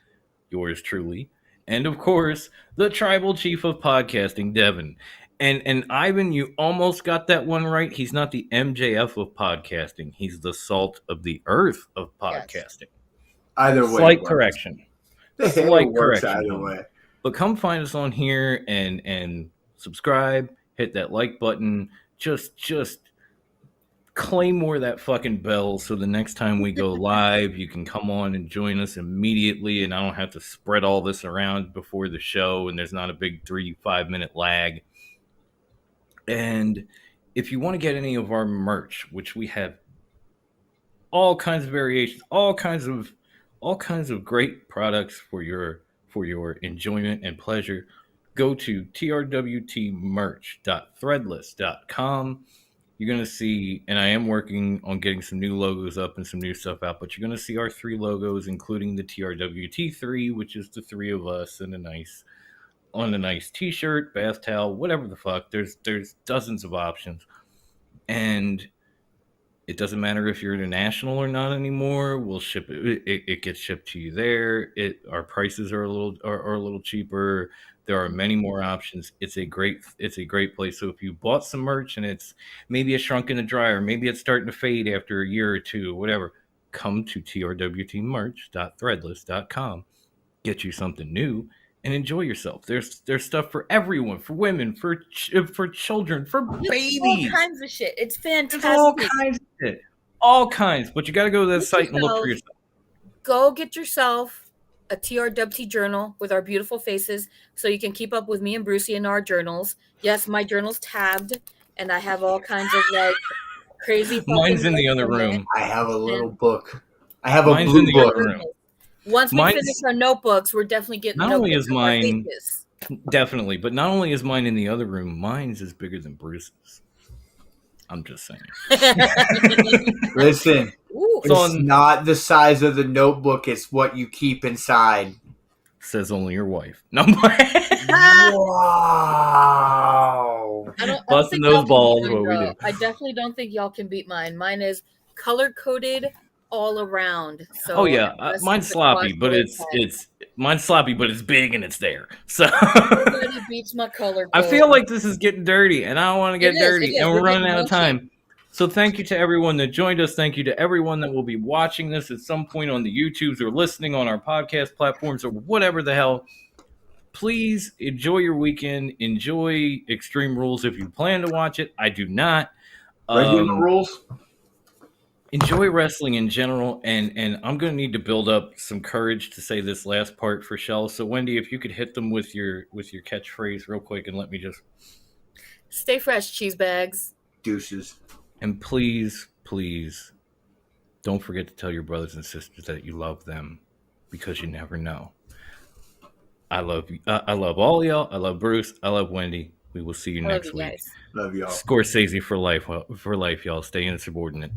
yours truly, and of course, the tribal chief of podcasting, Devin. And Ivan, you almost got that one right. He's not the MJF of podcasting. He's the salt of the earth of podcasting. Either way. Slight correction. It works either way. But come find us on here and subscribe, hit that like button, just claymore that fucking bell so the next time we go live, you can come on and join us immediately, and I don't have to spread all this around before the show, and there's not a big 3-5 minute lag. And if you want to get any of our merch, which we have all kinds of variations, all kinds of great products for your enjoyment and pleasure, go to trwtmerch.threadless.com. You're going to see, and I am working on getting some new logos up and some new stuff out, but you're going to see our 3 logos, including the TRWT3, which is the 3 of us and a nice t-shirt, bath towel, whatever the fuck. There's dozens of options, and it doesn't matter if you're international or not anymore. We'll ship it. It gets shipped to you there. Our prices are a little cheaper. There are many more options. It's a great place. So if you bought some merch and it's maybe a shrunk in the dryer, maybe it's starting to fade after a year or two, whatever, come to trwtmerch.threadless.com. Get you something new and enjoy yourself. There's stuff for everyone, for women, for children, for babies. All kinds of shit. It's fantastic. There's all kinds of shit. All kinds. But you got to go to that site and look for yourself. Go get yourself a TRWT journal with our beautiful faces so you can keep up with me and Brucey in our journals. Yes, my journal's tabbed, and I have all kinds of like crazy. Mine's in the other room. I have a little book. I have a Mine's blue in the book. other room. Once we finish our notebooks, we're definitely getting Not only notebooks is of our mine faces. definitely, but not only is mine in the other room, mine's is bigger than Bruce's. I'm just saying. Listen, Ooh. it's not the size of the notebook, it's what you keep inside. Says only your wife. No. Wow. I don't Busting think those y'all can balls, beat mine, what we though. do. I definitely don't think y'all can beat mine. Mine is color coded all around. So Oh yeah, unless mine's it's a sloppy, quad but code it's mine's sloppy, but it's big and it's there. So Nobody beats my color I code. feel like this is getting dirty, and I don't want to get It is, dirty, it is. and we're We're running getting out of mushy. time. So thank you to everyone that joined us. Thank you to everyone that will be watching this at some point on the YouTubes or listening on our podcast platforms or whatever the hell. Please enjoy your weekend. Enjoy Extreme Rules if you plan to watch it. I do not. Regular rules? Enjoy wrestling in general, and I'm going to need to build up some courage to say this last part for Shell. So Wendy, if you could hit them with your catchphrase real quick, and let me just Stay fresh, cheese bags. Deuces. and please don't forget to tell your brothers and sisters that you love them, because you never know. I love you. I love all y'all. I love Bruce. I love Wendy. We will see you I love next you week. guys. Love y'all. Scorsese for life, y'all. Stay insubordinate.